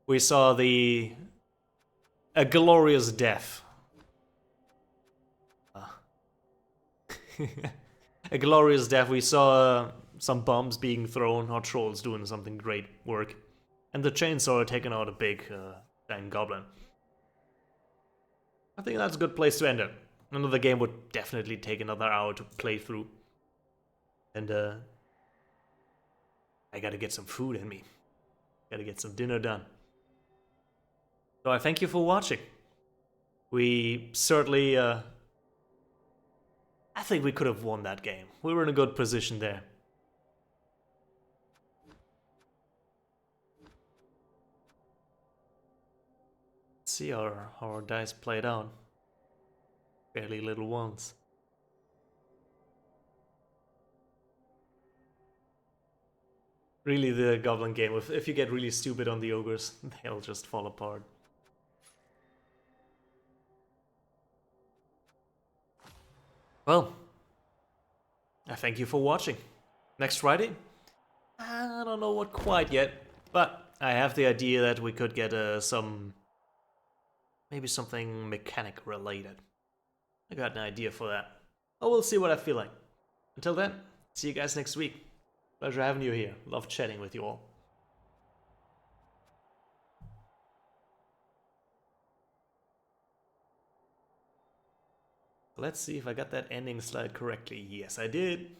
We saw a glorious death. A glorious death. We saw some bombs being thrown, our trolls doing something great work. And the chainsaw taking out a big dang goblin. I think that's a good place to end it. Another game would definitely take another hour to play through. And I gotta get some food in me. Gotta get some dinner done. So I thank you for watching. We certainly, I think we could have won that game. We were in a good position there. Let's see how our dice played out. Fairly little ones. Really the goblin game, if you get really stupid on the ogres, they'll just fall apart. Well, I thank you for watching. Next Friday? I don't know what quite yet, but I have the idea that we could get maybe something mechanic related. I got an idea for that. Oh, we'll see what I feel like. Until then, see you guys next week. Pleasure having you here. Love chatting with you all. Let's see if I got that ending slide correctly. Yes, I did.